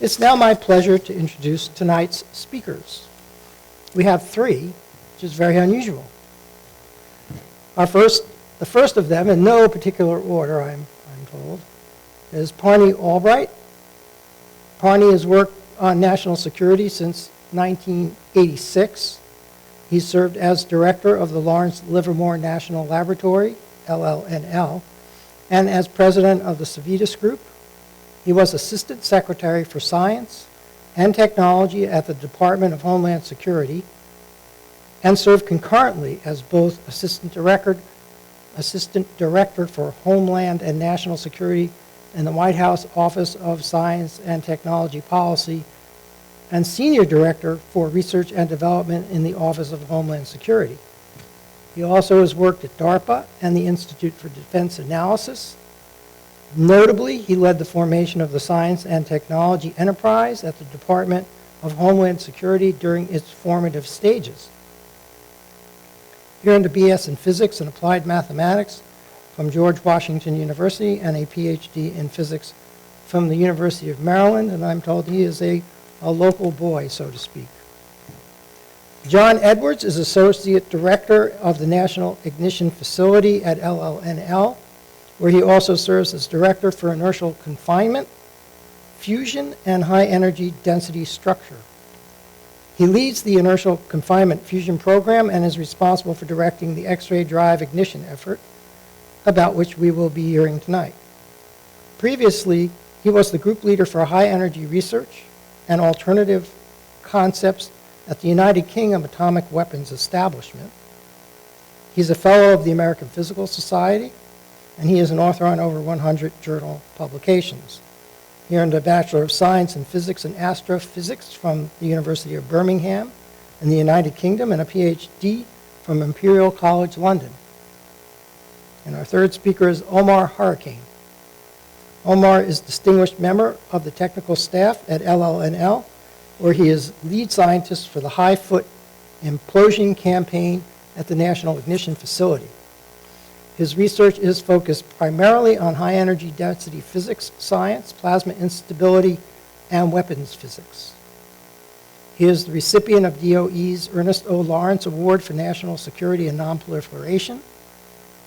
It's now my pleasure to introduce tonight's speakers. We have three, which is very unusual. The first of them, in no particular order, I'm told, is Parney Albright. Parney has worked on national security since 1986. He served as director of the Lawrence Livermore National Laboratory, LLNL, and as president of the Civitas Group. He was assistant secretary for science and technology at the Department of Homeland Security and served concurrently as both assistant director for Homeland and National Security in the White House Office of Science and Technology Policy and senior director for research and development in the Office of Homeland Security. He also has worked at DARPA and the Institute for Defense Analysis. Notably, he led the formation of the Science and Technology Enterprise at the Department of Homeland Security during its formative stages. He earned a BS in Physics and Applied Mathematics from George Washington University and a PhD in Physics from the University of Maryland, and I'm told he is a local boy, so to speak. John Edwards is Associate Director of the National Ignition Facility at LLNL, where he also serves as Director for Inertial Confinement, Fusion, and High Energy Density Structure. He leads the Inertial Confinement Fusion Program and is responsible for directing the X-ray drive ignition effort, about which we will be hearing tonight. Previously, he was the group leader for high energy research and alternative concepts at the United Kingdom Atomic Weapons Establishment. He's a fellow of the American Physical Society, and he is an author on over 100 journal publications. He earned a Bachelor of Science in Physics and Astrophysics from the University of Birmingham in the United Kingdom and a PhD from Imperial College London. And our third speaker is Omar Hurricane. Omar is distinguished member of the technical staff at LLNL, where he is lead scientist for the high-foot implosion campaign at the National Ignition Facility. His research is focused primarily on high-energy density physics science, plasma instability, and weapons physics. He is the recipient of DOE's Ernest O. Lawrence Award for National Security and Nonproliferation,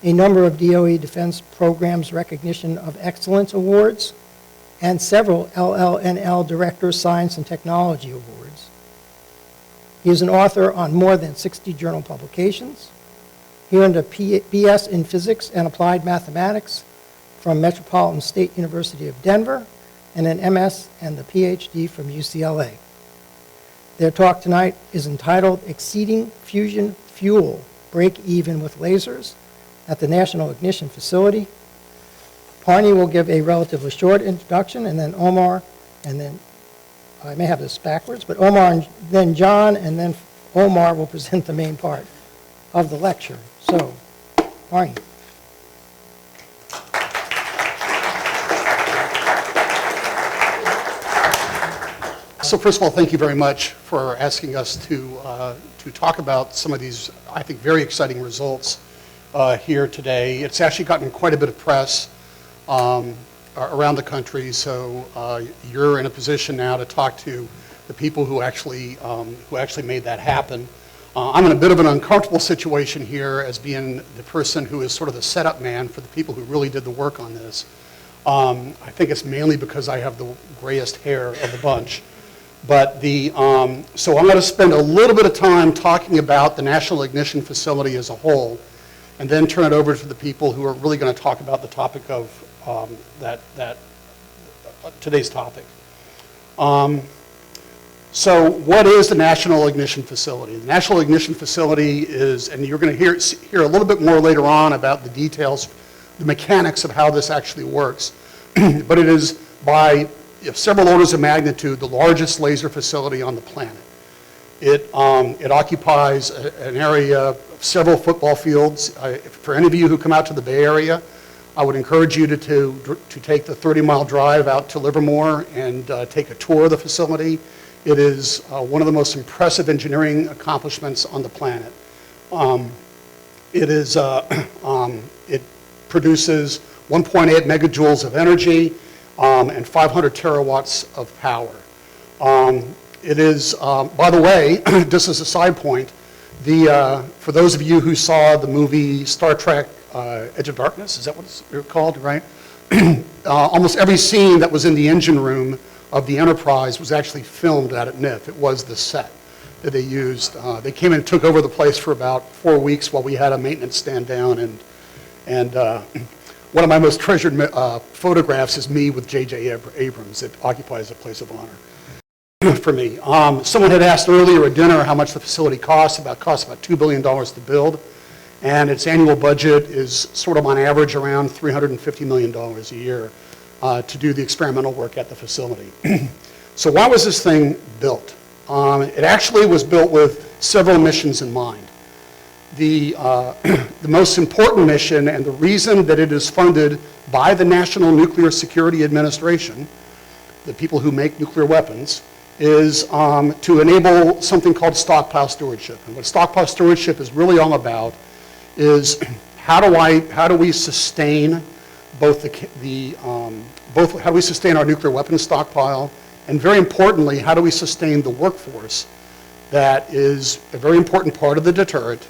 a number of DOE Defense Programs Recognition of Excellence Awards, and several LLNL Director Science and Technology Awards. He is an author on more than 60 journal publications. He earned a BS in Physics and Applied Mathematics from Metropolitan State University of Denver and an MS and the PhD from UCLA. Their talk tonight is entitled Exceeding Fusion Fuel, Break-Even with Lasers at the National Ignition Facility. Parney will give a relatively short introduction, and then Omar, and then, I may have this backwards, but Omar and then John, and then Omar will present the main part of the lecture. So, Parney. So first of all, thank you very much for asking us to talk about some of these, I think, very exciting results here today. It's actually gotten quite a bit of press around the country, so you're in a position now to talk to the people who actually made that happen. I'm in a bit of an uncomfortable situation here as being the person who is sort of the setup man for the people who really did the work on this. I think it's mainly because I have the grayest hair of the bunch. But so I'm going to spend a little bit of time talking about the National Ignition Facility as a whole, and then turn it over to the people who are really going to talk about the topic of today's topic. So what is the National Ignition Facility? The National Ignition Facility is, and you're going to hear a little bit more later on about the details, the mechanics of how this actually works, but it is by several orders of magnitude the largest laser facility on the planet. It occupies an area of several football fields. For any of you who come out to the Bay Area, I would encourage you to take the 30-mile drive out to Livermore and take a tour of the facility. It is one of the most impressive engineering accomplishments on the planet. It produces 1.8 megajoules of energy. and 500 terawatts of power. It is, by the way, just as a side point, for those of you who saw the movie Star Trek Edge of Darkness, is that what it's called, right? Almost every scene that was in the engine room of the Enterprise was actually filmed out at NIF. It was the set that they used. They came and took over the place for about 4 weeks while we had a maintenance stand down, and one of my most treasured photographs is me with J.J. Abrams. It occupies a place of honor for me. Someone had asked earlier at dinner how much the facility costs. It costs about $2 billion to build, and its annual budget is sort of on average around $350 million a year to do the experimental work at the facility. So why was this thing built? It actually was built with several missions in mind. The most important mission, and the reason that it is funded by the National Nuclear Security Administration, the people who make nuclear weapons, is to enable something called stockpile stewardship. And what stockpile stewardship is really all about is how do we sustain both how do we sustain our nuclear weapons stockpile, and very importantly, how do we sustain the workforce that is a very important part of the deterrent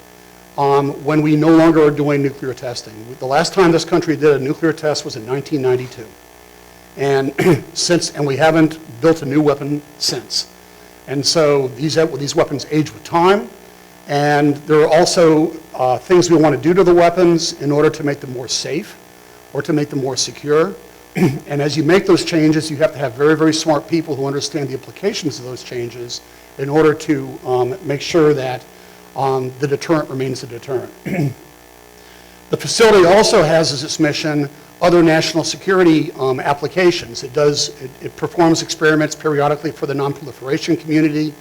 when we no longer are doing nuclear testing. The last time this country did a nuclear test was in 1992. And we haven't built a new weapon since. And so these weapons age with time, and there are also things we want to do to the weapons in order to make them more safe or to make them more secure. And as you make those changes, you have to have very, very smart people who understand the implications of those changes in order to make sure that the deterrent remains a deterrent. The facility also has as its mission other national security applications. It performs experiments periodically for the nonproliferation community.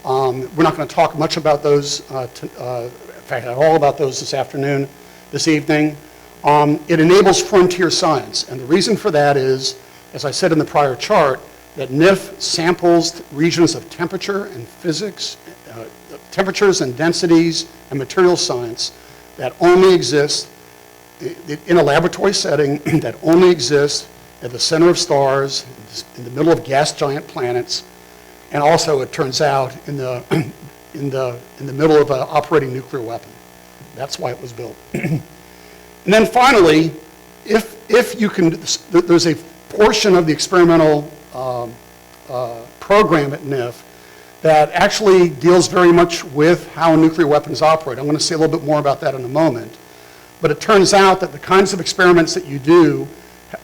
We're not going to talk much about those, in fact, at all about those this evening. It enables frontier science, and the reason for that is, as I said in the prior chart, that NIF samples regions of temperature and physics, temperatures and densities and material science that only exist in a laboratory setting, that only exist at the center of stars, in the middle of gas giant planets, and also, it turns out, in the middle of an operating nuclear weapon. That's why it was built. And then finally, if you can, there's a portion of the experimental program at NIF that actually deals very much with how nuclear weapons operate. I'm going to say a little bit more about that in a moment. But it turns out that the kinds of experiments that you do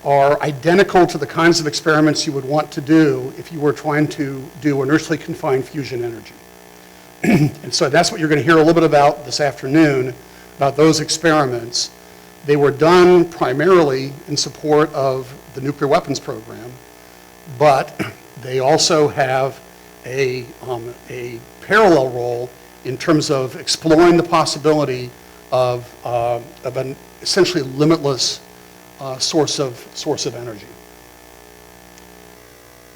are identical to the kinds of experiments you would want to do if you were trying to do inertially confined fusion energy. And so that's what you're going to hear a little bit about this afternoon, about those experiments. They were done primarily in support of the nuclear weapons program, but they also have a parallel role in terms of exploring the possibility of an essentially limitless source of energy.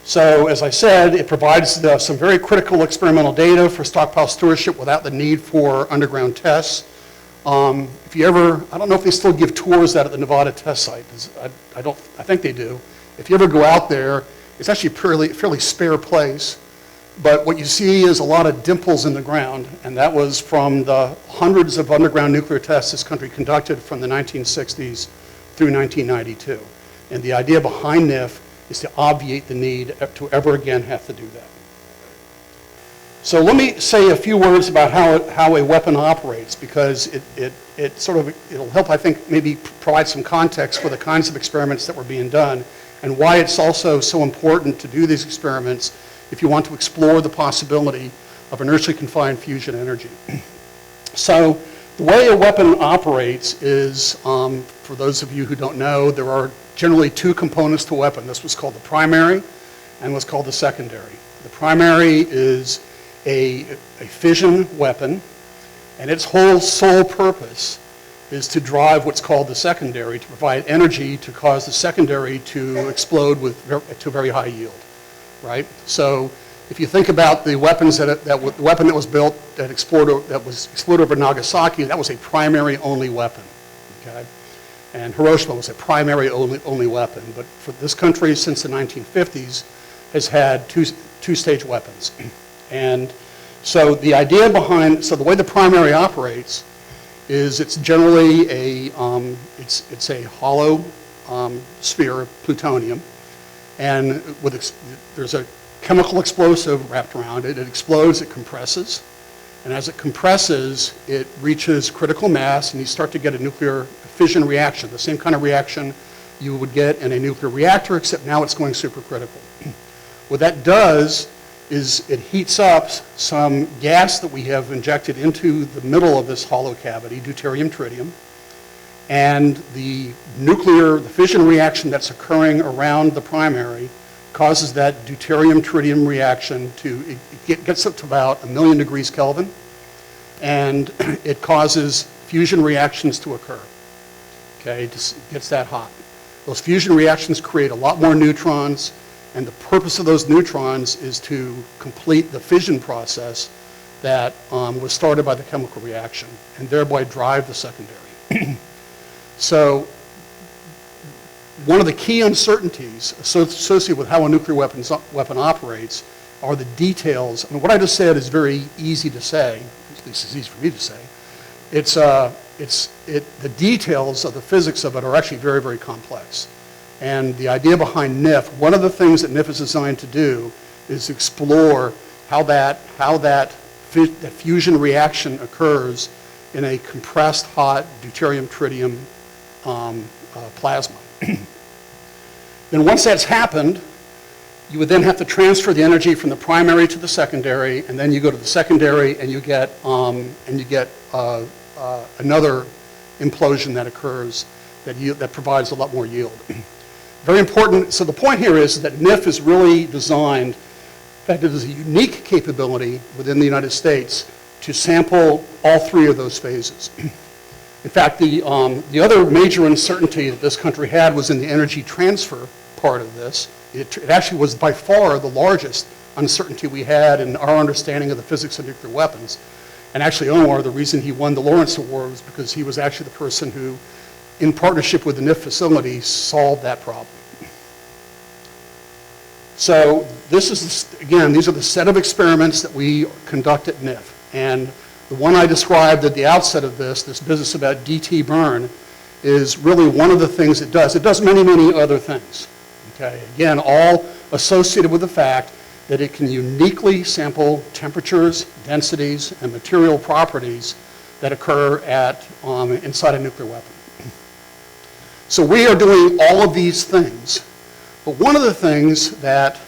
So, as I said, it provides some very critical experimental data for stockpile stewardship without the need for underground tests. If you ever, I don't know if they still give tours out at the Nevada test site. I think they do. If you ever go out there, it's actually a fairly spare place. But what you see is a lot of dimples in the ground, and that was from the hundreds of underground nuclear tests this country conducted from the 1960s through 1992. And the idea behind NIF is to obviate the need to ever again have to do that. So let me say a few words about how a weapon operates, because it'll help, I think, maybe provide some context for the kinds of experiments that were being done, and why it's also so important to do these experiments if you want to explore the possibility of inertially confined fusion energy. So the way a weapon operates is, for those of you who don't know, there are generally two components to a weapon. This was called the primary and what's called the secondary. The primary is a fission weapon, and its whole sole purpose is to drive what's called the secondary, to provide energy to cause the secondary to explode to very high yield. Right? So if you think about the weapons the weapon that was built that was exploded over Nagasaki, that was a primary only weapon. Okay? And Hiroshima was a primary only weapon, but for this country since the 1950s has had two-stage weapons. And so the idea behind, so the way the primary operates is it's generally it's a hollow sphere of plutonium, and there's a chemical explosive wrapped around it. It explodes, it compresses, and as it compresses, it reaches critical mass, and you start to get a nuclear fission reaction, the same kind of reaction you would get in a nuclear reactor, except now it's going supercritical. What that does is it heats up some gas that we have injected into the middle of this hollow cavity, deuterium tritium, and the fission reaction that's occurring around the primary causes that deuterium tritium reaction it gets up to about 1,000,000 degrees Kelvin, and it causes fusion reactions to occur. Okay, it just gets that hot. Those fusion reactions create a lot more neutrons, and the purpose of those neutrons is to complete the fission process that was started by the chemical reaction, and thereby drive the secondary. So one of the key uncertainties associated with how a nuclear weapon operates are the details. I mean, what I just said is very easy to say, at least it's easy for me to say. The details of the physics of it are actually very, very complex. And the idea behind NIF, one of the things that NIF is designed to do is explore how that fusion reaction occurs in a compressed hot deuterium tritium plasma. Then once that's happened, you would then have to transfer the energy from the primary to the secondary, and then you go to the secondary and you get another implosion that occurs that provides a lot more yield. Very important. So the point here is that NIF is really designed, in fact, it is a unique capability within the United States to sample all three of those phases. In fact, the other major uncertainty that this country had was in the energy transfer part of this. It actually was by far the largest uncertainty we had in our understanding of the physics of nuclear weapons. And actually, Omar, the reason he won the Lawrence Award was because he was actually the person who, in partnership with the NIF facility, solved that problem. So this is, again, these are the set of experiments that we conduct at NIF. And the one I described at the outset of this business about DT burn, is really one of the things it does. It does many, many other things. Okay? Again, all associated with the fact that it can uniquely sample temperatures, densities, and material properties that occur inside a nuclear weapon. So we are doing all of these things. But one of the things that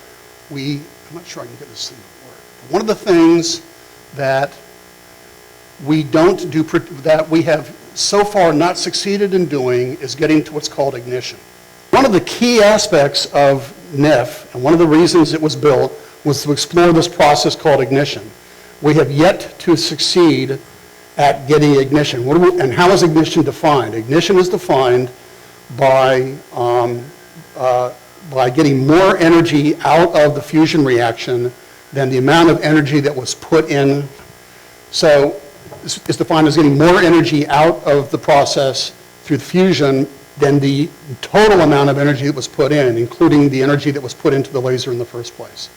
I'm not sure I can get this thing to work. But one of the things that we don't do, that we have so far not succeeded in doing, is getting to what's called ignition. One of the key aspects of NIF, and one of the reasons it was built, was to explore this process called ignition. We have yet to succeed at getting ignition. And how is ignition defined? Ignition is defined by getting more energy out of the fusion reaction than the amount of energy that was put in. So it's defined as getting more energy out of the process through the fusion than the total amount of energy that was put in, including the energy that was put into the laser in the first place.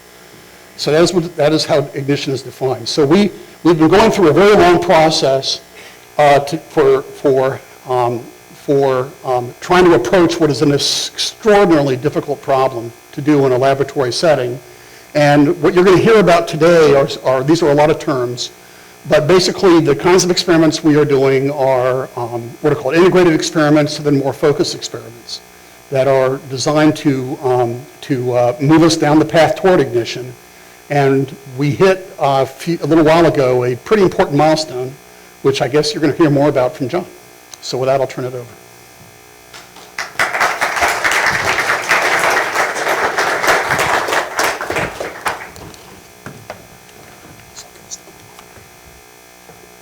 So that is how ignition is defined. So we've been going through a very long process for trying to approach what is an extraordinarily difficult problem to do in a laboratory setting. And what you're going to hear about today these are a lot of terms, but basically the kinds of experiments we are doing are what are called integrated experiments, and then more focused experiments that are designed to move us down the path toward ignition. And we hit a little while ago a pretty important milestone, which I guess you're going to hear more about from John. So with that, I'll turn it over.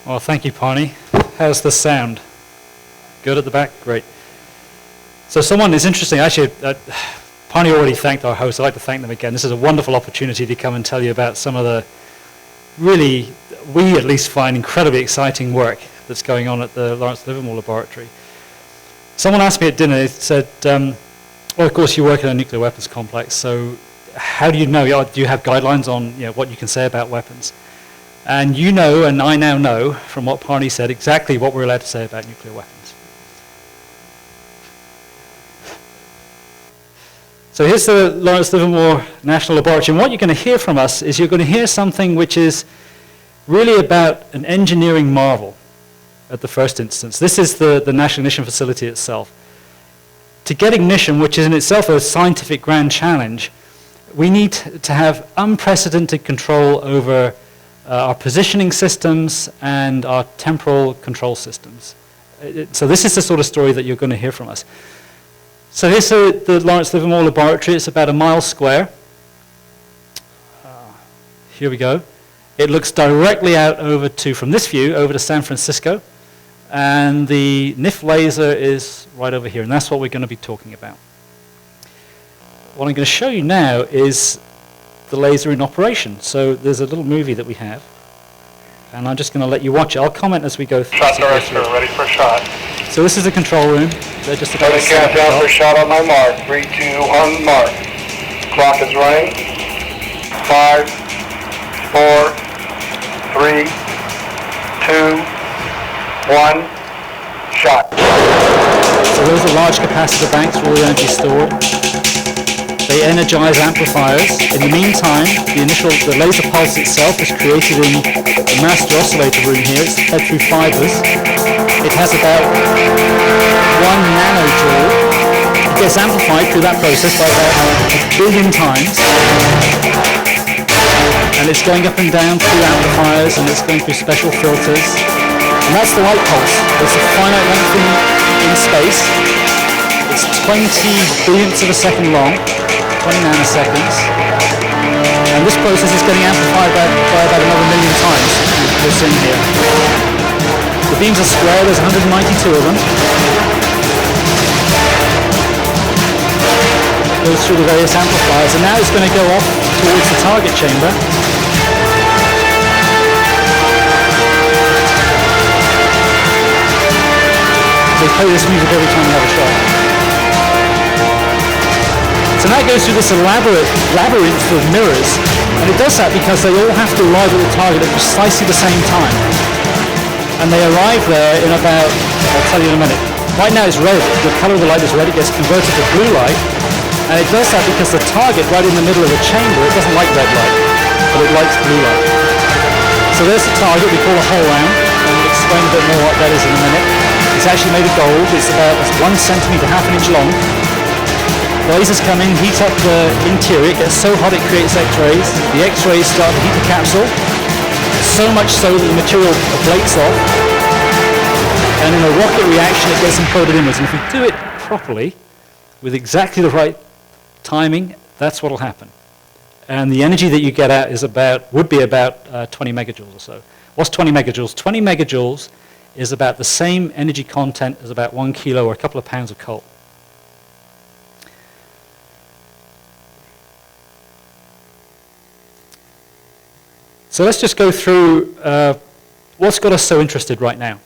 Well, thank you, Pani. How's the sound? Good at the back? Great. So someone is interesting, actually, Pani already thanked our hosts. I'd like to thank them again. This is a wonderful opportunity to come and tell you about some of the really, we at least find incredibly exciting work that's going on at the Lawrence Livermore Laboratory. Someone asked me at dinner, they said, well, of course, you work in a nuclear weapons complex, so how do you know? Do you have guidelines on what you can say about weapons? And you know, and I now know, from what Parney said, exactly what we're allowed to say about nuclear weapons. So here's the Lawrence Livermore National Laboratory, and what you're going to hear from us is you're going to hear something which is really about an engineering marvel at the first instance. This is the National Ignition Facility itself. To get ignition, which is in itself a scientific grand challenge, we need to have unprecedented control over our positioning systems and our temporal control systems. So this is the sort of story that you're going to hear from us. So here's the Lawrence Livermore Laboratory. It's about 1 mile square. Here we go. It looks directly out from this view, over to San Francisco. And the NIF laser is right over here, and that's what we're going to be talking about. What I'm going to show you now is the laser in operation. So there's a little movie that we have, and I'm just going to let you watch it. I'll comment as we go through. Shot director, ready for shot. So this is the control room. They're just about Ready to set countdown up. for shot on my mark. 3, 2, 1, mark. Clock is running. 5, 4, 3, 2, 1, shot. So those are large capacitor banks for all the energy stored. They energize amplifiers. In the meantime, the laser pulse itself is created in the master oscillator room here. It's fed through fibers. It has about 1 nanojoule. It gets amplified through that process by about 1 billion times. And it's going up and down through amplifiers, and it's going through special filters. And that's the light pulse. It's a finite length in space. It's 20 billionths of a second long, 20 nanoseconds. And this process is getting amplified by about another 1 million times. This in here. The beams are square. There's 192 of them. It goes through the various amplifiers, and now it's going to go off towards the target chamber. They play this music every time we have a shot. So now it goes through this elaborate labyrinth of mirrors, and it does that because they all have to arrive at the target at precisely the same time. And they arrive there in about, I'll tell you in a minute. Right now it's red, the color of the light is red, it gets converted to blue light, and it does that because the target right in the middle of the chamber, it doesn't like red light, but it likes blue light. So there's the target we call a Hohlraum, and I'll explain a bit more what that is in a minute. It's actually made of gold. It's about 1 centimeter, half an inch long. The lasers come in, heat up the interior. It gets so hot it creates X-rays. The X-rays start to heat the capsule, so much so that the material ablates off. And in a rocket reaction, it gets encoded inwards. And if we do it properly, with exactly the right timing, that's what will happen. And the energy that you get out would be about 20 megajoules or so. What's 20 megajoules? 20 megajoules is about the same energy content as about 1 kilo or a couple of pounds of coal. So let's just go through what's got us so interested right now.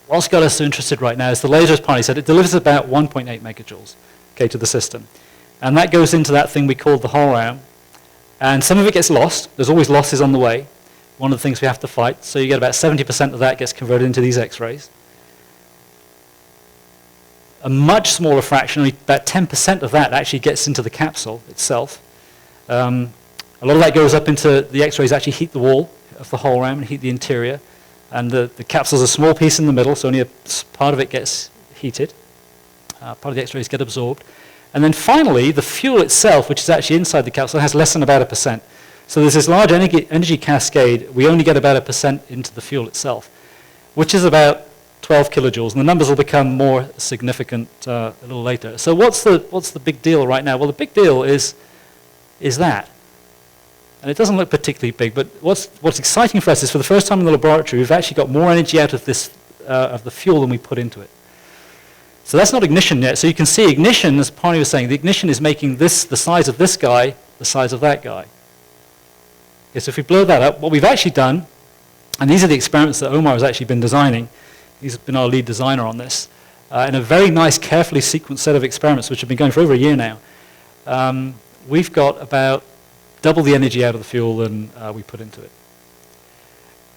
What's got us so interested right now is the laser, as Parney said, it delivers about 1.8 megajoules to the system. And that goes into that thing we call the Hohlraum. And some of it gets lost. There's always losses on the way. One of the things we have to fight. So you get about 70% of that gets converted into these X-rays. A much smaller fraction, only about 10% of that actually gets into the capsule itself. A lot of that goes up into the X-rays, actually heat the wall of the Hohlraum and heat the interior. And the capsule's a small piece in the middle, so only a part of it gets heated. Part of the X-rays get absorbed. And then finally, the fuel itself, which is actually inside the capsule, has less than about 1%. So there's this large energy cascade. We only get about 1% into the fuel itself, which is about 12 kilojoules. And the numbers will become more significant a little later. So what's the big deal right now? Well, the big deal is that. And it doesn't look particularly big, but what's exciting for us is for the first time in the laboratory, we've actually got more energy out of the fuel than we put into it. So that's not ignition yet. So you can see ignition, as Parney was saying, the ignition is making this, the size of this guy, the size of that guy. Okay, so if we blow that up, what we've actually done, and these are the experiments that Omar has actually been designing. He's been our lead designer on this. in a very nice, carefully sequenced set of experiments, which have been going for over a year now, we've got about double the energy out of the fuel than we put into it.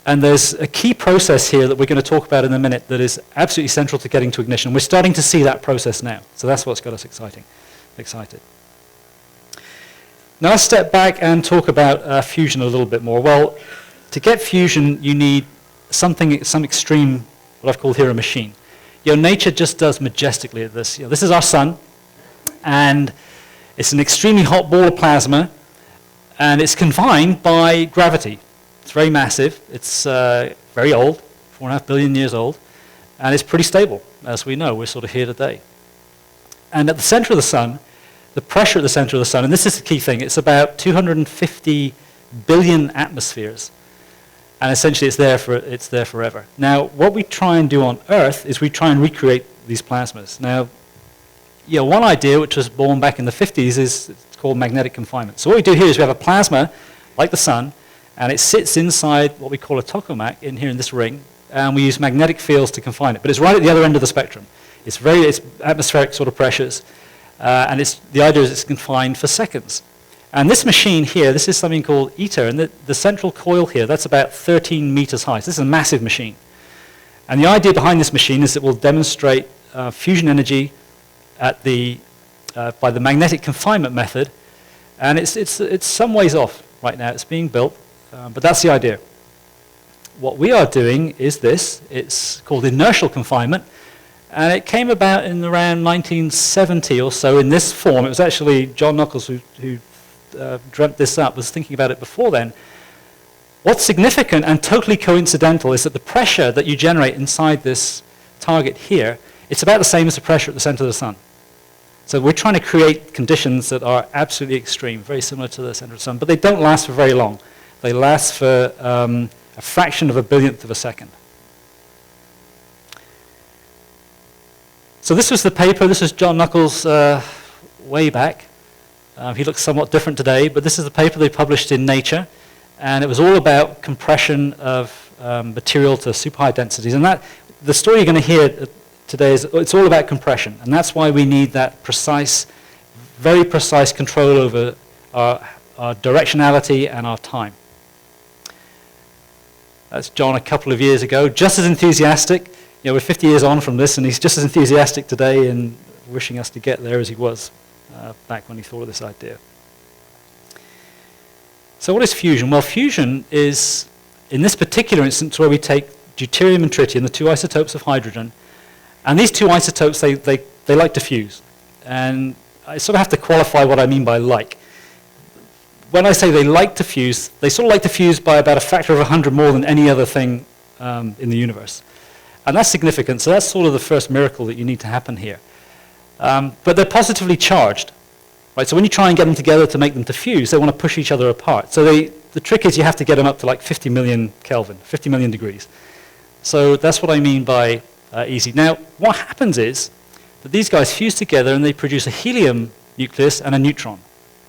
And there's a key process here that we're going to talk about in a minute that is absolutely central to getting to ignition. We're starting to see that process now. So that's what's got us excited. Now let's step back and talk about fusion a little bit more. Well, to get fusion, you need some extreme, what I've called here a machine. Nature just does majestically at this. This is our sun, and it's an extremely hot ball of plasma, and it's confined by gravity. It's very massive. It's very old, 4.5 billion years old, and it's pretty stable, as we know. We're sort of here today. And at the center of the sun, the pressure at the center of the sun, and this is the key thing, it's about 250 billion atmospheres. And essentially it's there forever. Now, what we try and do on Earth is we try and recreate these plasmas. Now, one idea which was born back in the 50s is it's called magnetic confinement. So what we do here is we have a plasma, like the sun, and it sits inside what we call a tokamak in here in this ring, and we use magnetic fields to confine it. But it's right at the other end of the spectrum. It's atmospheric sort of pressures, and the idea is it's confined for seconds. And this machine here, this is something called ITER, and the central coil here, that's about 13 meters high. So this is a massive machine. And the idea behind this machine is it will demonstrate fusion energy at by the magnetic confinement method, and it's some ways off right now. It's being built, but that's the idea. What we are doing is this. It's called inertial confinement, and it came about in around 1970 or so in this form. It was actually John Knuckles who dreamt this up, was thinking about it before then. What's significant and totally coincidental is that the pressure that you generate inside this target here, it's about the same as the pressure at the center of the sun. So we're trying to create conditions that are absolutely extreme, very similar to the center of the sun, but they don't last for very long. They last for a fraction of a billionth of a second. So this was the paper. This is John Knuckles way back. He looks somewhat different today, but this is the paper they published in Nature, and it was all about compression of material to super high densities. And the story you're going to hear today is it's all about compression, and that's why we need that precise, very precise control over our directionality and our time. That's John a couple of years ago, just as enthusiastic. We're 50 years on from this, and he's just as enthusiastic today in wishing us to get there as he was back when he thought of this idea. So what is fusion? Well, fusion is, in this particular instance, where we take deuterium and tritium, the two isotopes of hydrogen, and these two isotopes, they like to fuse. And I sort of have to qualify what I mean by like. When I say they like to fuse, they sort of like to fuse by about a factor of 100 more than any other thing in the universe. And that's significant. So that's sort of the first miracle that you need to happen here. But they're positively charged. Right? So when you try and get them together to make them to fuse, they want to push each other apart. So the trick is you have to get them up to like 50 million Kelvin, 50 million degrees. So that's what I mean by easy. Now, what happens is that these guys fuse together and they produce a helium nucleus and a neutron.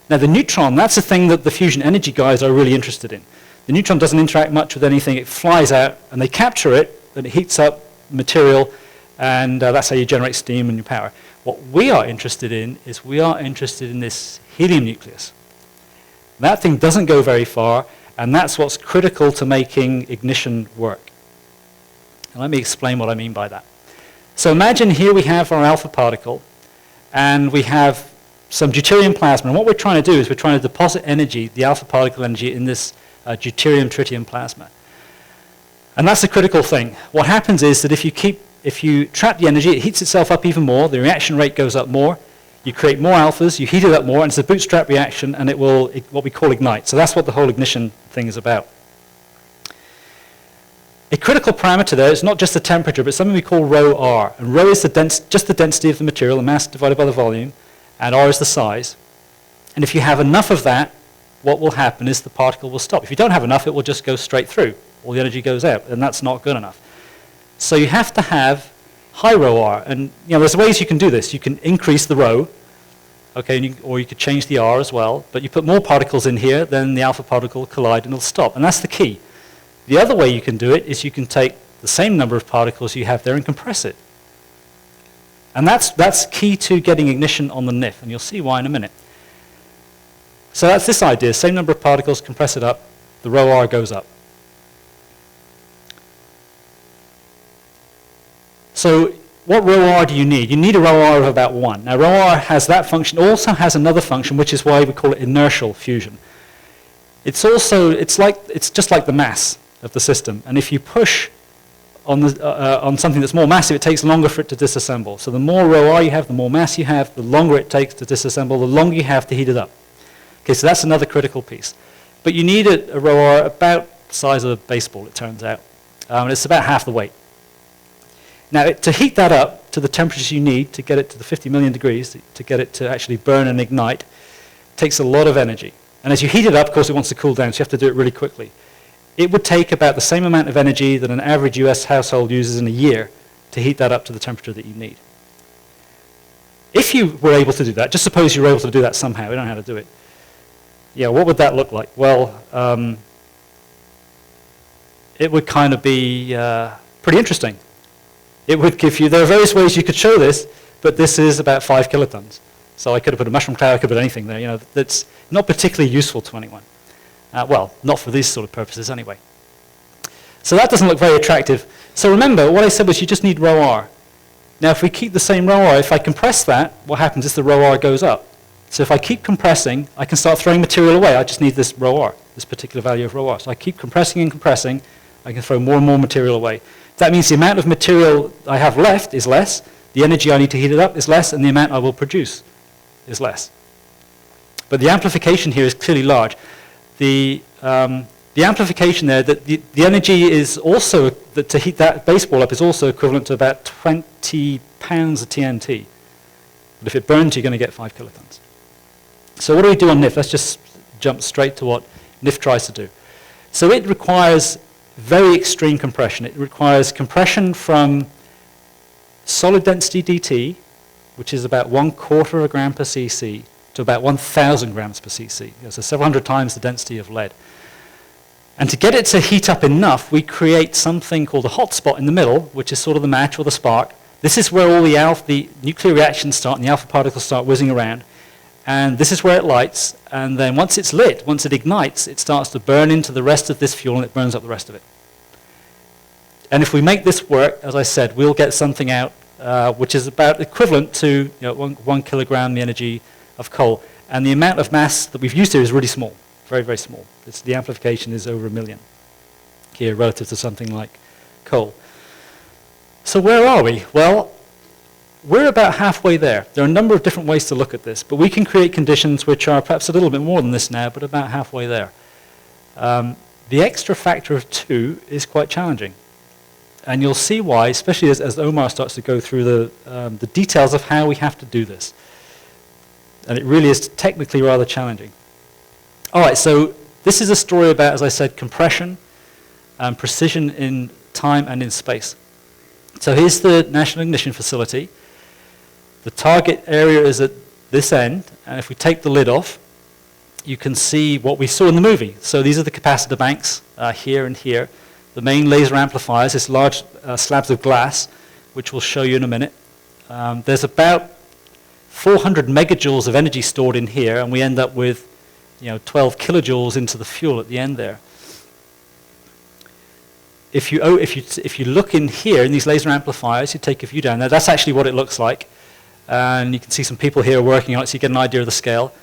Now, the neutron, that's the thing that the fusion energy guys are really interested in. The neutron doesn't interact much with anything. It flies out, and they capture it, and it heats up material, and that's how you generate steam and your power. What we are interested in is we are interested in this helium nucleus. That thing doesn't go very far, and that's what's critical to making ignition work. And let me explain what I mean by that. So imagine here we have our alpha particle, and we have some deuterium plasma. And what we're trying to do is we're trying to deposit energy, the alpha particle energy, in this deuterium-tritium plasma. And that's the critical thing. What happens is that if you trap the energy, it heats itself up even more, the reaction rate goes up more, you create more alphas, you heat it up more, and it's a bootstrap reaction, and it will, what we call ignite. So that's what the whole ignition thing is about. A critical parameter there is not just the temperature, but something we call rho r. And rho is just the density of the material, the mass divided by the volume, and r is the size. And if you have enough of that, what will happen is the particle will stop. If you don't have enough, it will just go straight through. All the energy goes out, and that's not good enough. So you have to have high rho r. And there's ways you can do this. You can increase the rho, okay, or you could change the r as well. But you put more particles in here, then the alpha particle will collide, and it'll stop. And that's the key. The other way you can do it is you can take the same number of particles you have there and compress it. And that's key to getting ignition on the NIF, and you'll see why in a minute. So that's this idea, same number of particles, compress it up, the rho r goes up. So what rho r do you need? You need a rho r of about 1. Now rho r has that function, also has another function, which is why we call it inertial fusion. It's just like the mass of the system, and if you push on something that's more massive, it takes longer for it to disassemble. So the more rho r you have, the more mass you have, the longer it takes to disassemble, the longer you have to heat it up. Okay, so that's another critical piece. But you need a rho r about the size of a baseball, it turns out. And it's about half the weight. Now, to heat that up to the temperatures you need to get it to the 50 million degrees, to get it to actually burn and ignite, takes a lot of energy. And as you heat it up, of course, it wants to cool down, so you have to do it really quickly. It would take about the same amount of energy that an average US household uses in a year to heat that up to the temperature that you need. If you were able to do that, just suppose you were able to do that somehow, we don't know how to do it. Yeah, what would that look like? Well, it would kind of be pretty interesting. It would give you, there are various ways you could show this, but this is about 5 kilotons. So I could have put a mushroom cloud, I could put anything there, you know, that's not particularly useful to anyone. Well, not for these sort of purposes anyway. So that doesn't look very attractive. So remember, what I said was you just need rho r. Now if we keep the same rho r, if I compress that, what happens is the rho r goes up. So if I keep compressing, I can start throwing material away. I just need this rho r, this particular value of rho r. So I keep compressing and compressing, I can throw more and more material away. That means the amount of material I have left is less, the energy I need to heat it up is less, and the amount I will produce is less. But the amplification here is clearly large. The amplification there, the energy is also, to heat that baseball up is also equivalent to about 20 pounds of TNT. But if it burns, you're going to get 5 kilotons. So what do we do on NIF? Let's just jump straight to what NIF tries to do. So it requires very extreme compression. It requires compression from solid density DT, which is about 1/4 of a gram per cc, to about 1,000 grams per cc. So several hundred times the density of lead. And to get it to heat up enough, we create something called a hotspot in the middle, which is sort of the match or the spark. This is where all the nuclear reactions start and the alpha particles start whizzing around. And this is where it lights. And then once it's lit, once it ignites, it starts to burn into the rest of this fuel and it burns up the rest of it. And if we make this work, as I said, we'll get something out which is about equivalent to 1 kilogram the energy of coal. And the amount of mass that we've used here is really small, very, very small. The amplification is over 1 million here relative to something like coal. So where are we? Well, we're about halfway there. There are a number of different ways to look at this, but we can create conditions which are perhaps a little bit more than this now, but about halfway there. The extra factor of 2 is quite challenging. And you'll see why, especially as Omar starts to go through the details of how we have to do this. And it really is technically rather challenging. All right, so this is a story about, as I said, compression and precision in time and in space. So here's the National Ignition Facility. The target area is at this end, and if we take the lid off, you can see what we saw in the movie. So these are the capacitor banks here and here. The main laser amplifiers, this large slabs of glass, which we'll show you in a minute. There's about 400 megajoules of energy stored in here, and we end up with 12 kilojoules into the fuel at the end there. If you look in here in these laser amplifiers, you take a view down there, that's actually what it looks like. And you can see some people here working on it, so you get an idea of the scale.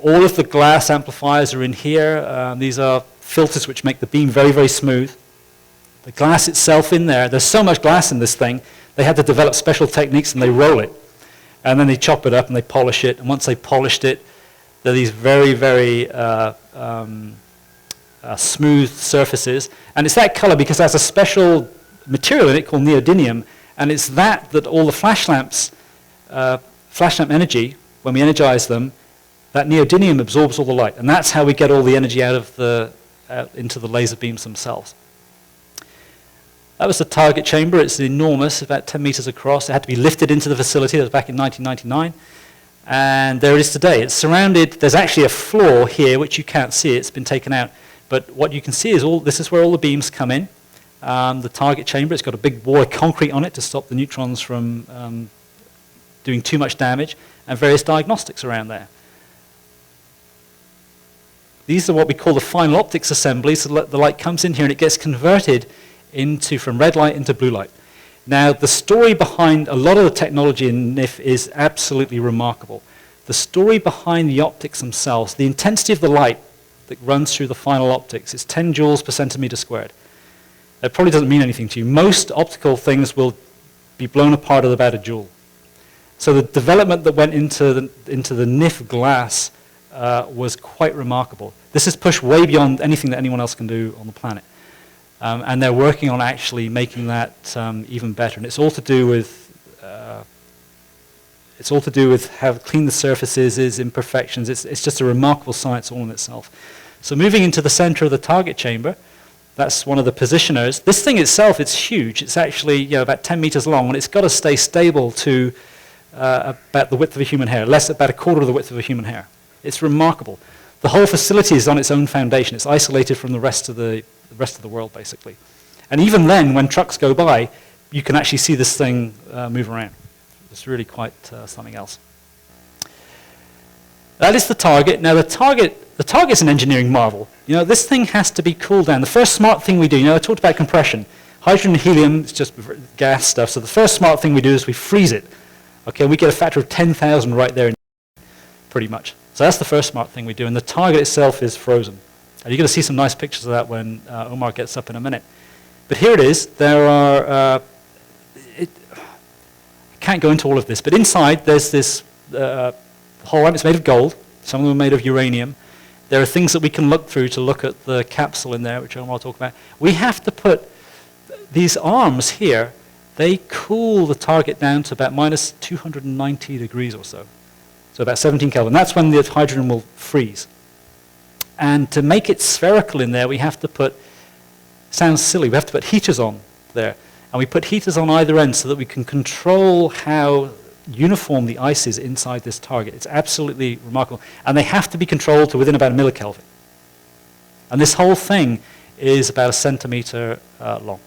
All of the glass amplifiers are in here. These are filters which make the beam very, very smooth. The glass itself in there's so much glass in this thing, they had to develop special techniques and they roll it. And then they chop it up and they polish it. And once they polished it, there are these very, very smooth surfaces. And it's that color because there's a special material in it called neodymium. And it's that all the flash lamp energy, when we energize them, that neodymium absorbs all the light. And that's how we get all the energy out into the laser beams themselves. That was the target chamber. It's enormous, about 10 meters across. It had to be lifted into the facility. That was back in 1999. And there it is today. It's surrounded. There's actually a floor here, which you can't see. It's been taken out. But what you can see is this is where all the beams come in. The target chamber, it's got a big wall of concrete on it to stop the neutrons from doing too much damage, and various diagnostics around there. These are what we call the final optics assemblies. The light comes in here and it gets converted from red light into blue light. Now, the story behind a lot of the technology in NIF is absolutely remarkable. The story behind the optics themselves, the intensity of the light that runs through the final optics is 10 joules per centimeter squared. That probably doesn't mean anything to you. Most optical things will be blown apart at about a joule. So the development that went into the NIF glass was quite remarkable. This is pushed way beyond anything that anyone else can do on the planet. And they're working on actually making that even better. And it's all to do with how clean the surfaces is, imperfections. It's just a remarkable science all in itself. So moving into the center of the target chamber, that's one of the positioners. This thing itself, it's huge. It's actually about 10 meters long, and it's got to stay stable to about the width of a human hair, about a quarter of the width of a human hair. It's remarkable. The whole facility is on its own foundation. It's isolated from the rest of the world, basically. And even then, when trucks go by, you can actually see this thing move around. It's really quite something else. That is the target. Now, the target's an engineering marvel. This thing has to be cooled down. The first smart thing we do, I talked about compression. Hydrogen and helium is just gas stuff. So the first smart thing we do is we freeze it. Okay, we get a factor of 10,000 right there, pretty much. So that's the first smart thing we do. And the target itself is frozen. And you're going to see some nice pictures of that when Omar gets up in a minute. But here it is. There are, I can't go into all of this, but inside there's this Hohlraum. It's made of gold. Some of them are made of uranium. There are things that we can look through to look at the capsule in there, which Omar will talk about. We have to put these arms here, they cool the target down to about minus 290 degrees or so. So about 17 Kelvin. That's when the hydrogen will freeze. And to make it spherical in there, we have to put, sounds silly, we have to put heaters on there. And we put heaters on either end so that we can control how uniform the ice is inside this target. It's absolutely remarkable. And they have to be controlled to within about a millikelvin. And this whole thing is about a centimeter long.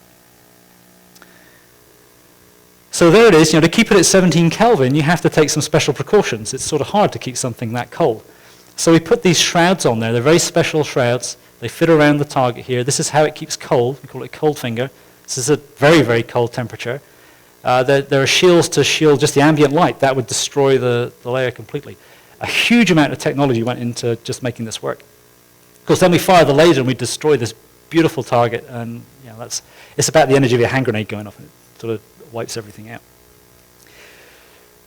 So there it is. To keep it at 17 Kelvin, you have to take some special precautions. It's sort of hard to keep something that cold. So we put these shrouds on there. They're very special shrouds. They fit around the target here. This is how it keeps cold. We call it cold finger. This is a very, very cold temperature. There are shields to shield just the ambient light. That would destroy the layer completely. A huge amount of technology went into just making this work. Of course, then we fire the laser and we destroy this beautiful target. And it's about the energy of a hand grenade going off. It sort of wipes everything out.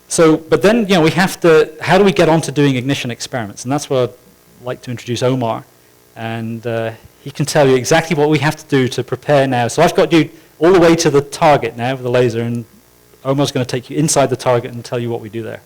So, but then, we have to, how do we get on to doing ignition experiments? And that's where I'd like to introduce Omar. And he can tell you exactly what we have to do to prepare now. So I've got you all the way to the target now with the laser, and Omar's going to take you inside the target and tell you what we do there.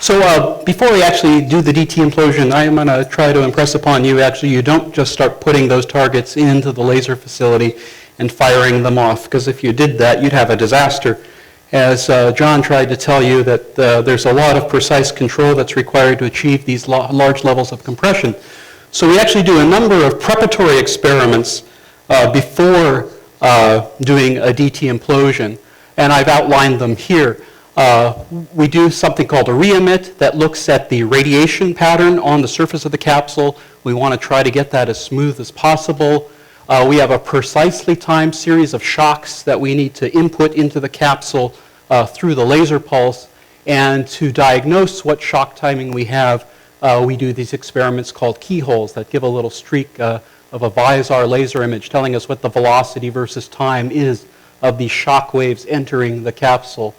So before we actually do the DT implosion, I am going to try to impress upon you, actually, you don't just start putting those targets into the laser facility and firing them off, because if you did that, you'd have a disaster. As John tried to tell you, that there's a lot of precise control that's required to achieve these large levels of compression. So we actually do a number of preparatory experiments before doing a DT implosion, and I've outlined them here. We do something called a re-emit that looks at the radiation pattern on the surface of the capsule. We want to try to get that as smooth as possible. We have a precisely timed series of shocks that we need to input into the capsule through the laser pulse. And to diagnose what shock timing we have, we do these experiments called keyholes that give a little streak of a Visar laser image telling us what the velocity versus time is of these shock waves entering the capsule.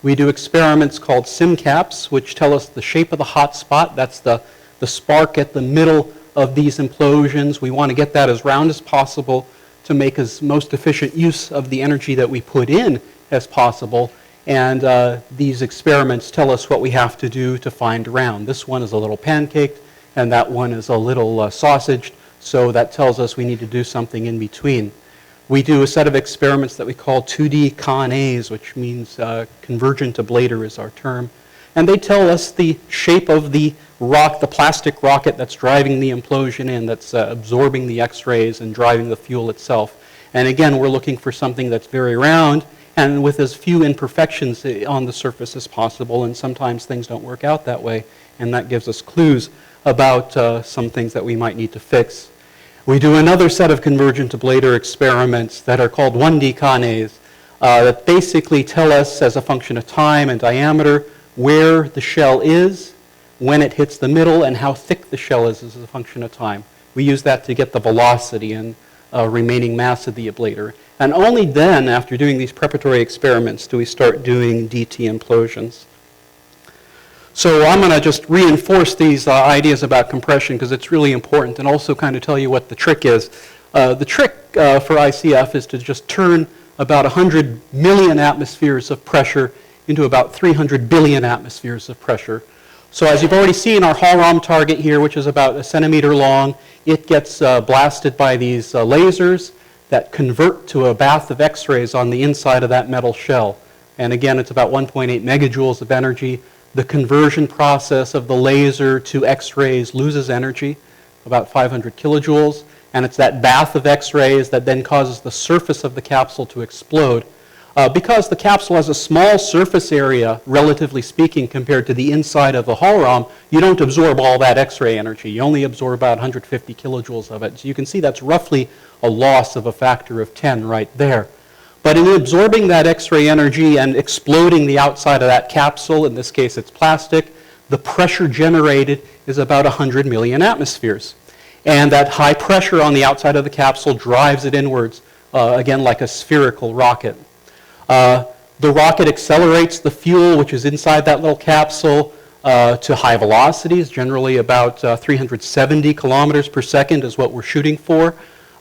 We do experiments called SimCaps, which tell us the shape of the hot spot. That's the spark at the middle of these implosions. We want to get that as round as possible to make as most efficient use of the energy that we put in as possible. And these experiments tell us what we have to do to find round. This one is a little pancaked, and that one is a little sausaged. So that tells us we need to do something in between. We do a set of experiments that we call 2D Con-As, which means convergent ablator is our term. And they tell us the shape of the plastic rocket that's driving the implosion in, that's absorbing the X-rays and driving the fuel itself. And again, we're looking for something that's very round and with as few imperfections on the surface as possible, and sometimes things don't work out that way, and that gives us clues about some things that we might need to fix. We do another set of convergent ablator experiments that are called 1D Canes that basically tell us as a function of time and diameter where the shell is, when it hits the middle, and how thick the shell is as a function of time. We use that to get the velocity and remaining mass of the ablator. And only then, after doing these preparatory experiments, do we start doing DT implosions. So I'm going to just reinforce these ideas about compression because it's really important, and also kind of tell you what the trick is. The trick for ICF is to just turn about 100 million atmospheres of pressure into about 300 billion atmospheres of pressure. So as you've already seen, our Hohlraum target here, which is about 1 centimeter long, it gets blasted by these lasers that convert to a bath of X-rays on the inside of that metal shell. And again, it's about 1.8 megajoules of energy. The conversion process of the laser to X-rays loses energy, about 500 kilojoules, and it's that bath of X-rays that then causes the surface of the capsule to explode. Because the capsule has a small surface area, relatively speaking, compared to the inside of the Hohlraum, you don't absorb all that X-ray energy. You only absorb about 150 kilojoules of it. So you can see that's roughly a loss of a factor of 10 right there. But in absorbing that X-ray energy and exploding the outside of that capsule, in this case it's plastic, the pressure generated is about 100 million atmospheres. And that high pressure on the outside of the capsule drives it inwards, again like a spherical rocket. The rocket accelerates the fuel, which is inside that little capsule, to high velocities, generally about 370 kilometers per second is what we're shooting for.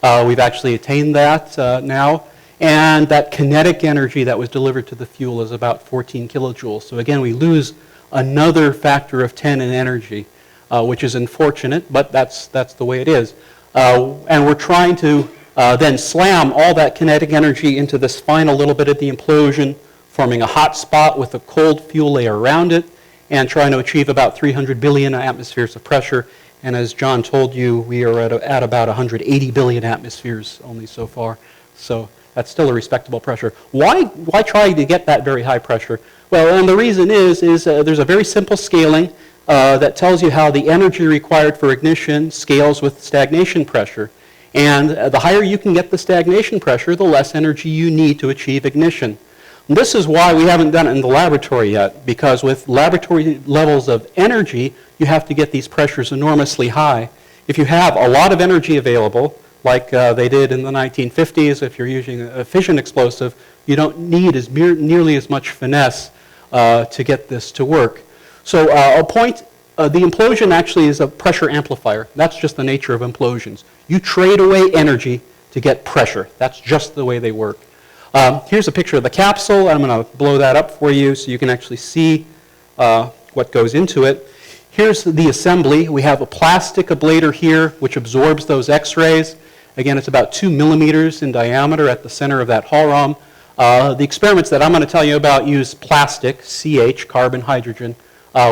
We've actually attained that now. And that kinetic energy that was delivered to the fuel is about 14 kilojoules. So again, we lose another factor of 10 in energy, which is unfortunate, but that's the way it is. And we're trying to then slam all that kinetic energy into this final little bit of the implosion, forming a hot spot with a cold fuel layer around it, and trying to achieve about 300 billion atmospheres of pressure. And as John told you, we are at about 180 billion atmospheres only so far. So that's still a respectable pressure. Why try to get that very high pressure? Well, and the reason is there's a very simple scaling that tells you how the energy required for ignition scales with stagnation pressure. And the higher you can get the stagnation pressure, the less energy you need to achieve ignition. And this is why we haven't done it in the laboratory yet, because with laboratory levels of energy, you have to get these pressures enormously high. If you have a lot of energy available, like they did in the 1950s, if you're using a fission explosive, you don't need nearly as much finesse to get this to work. So the implosion actually is a pressure amplifier. That's just the nature of implosions. You trade away energy to get pressure. That's just the way they work. Here's a picture of the capsule. I'm going to blow that up for you so you can actually see what goes into it. Here's the assembly. We have a plastic ablator here which absorbs those X-rays. Again, it's about 2 millimeters in diameter at the center of that Hohlraum. The experiments that I'm going to tell you about use plastic, CH, carbon, hydrogen.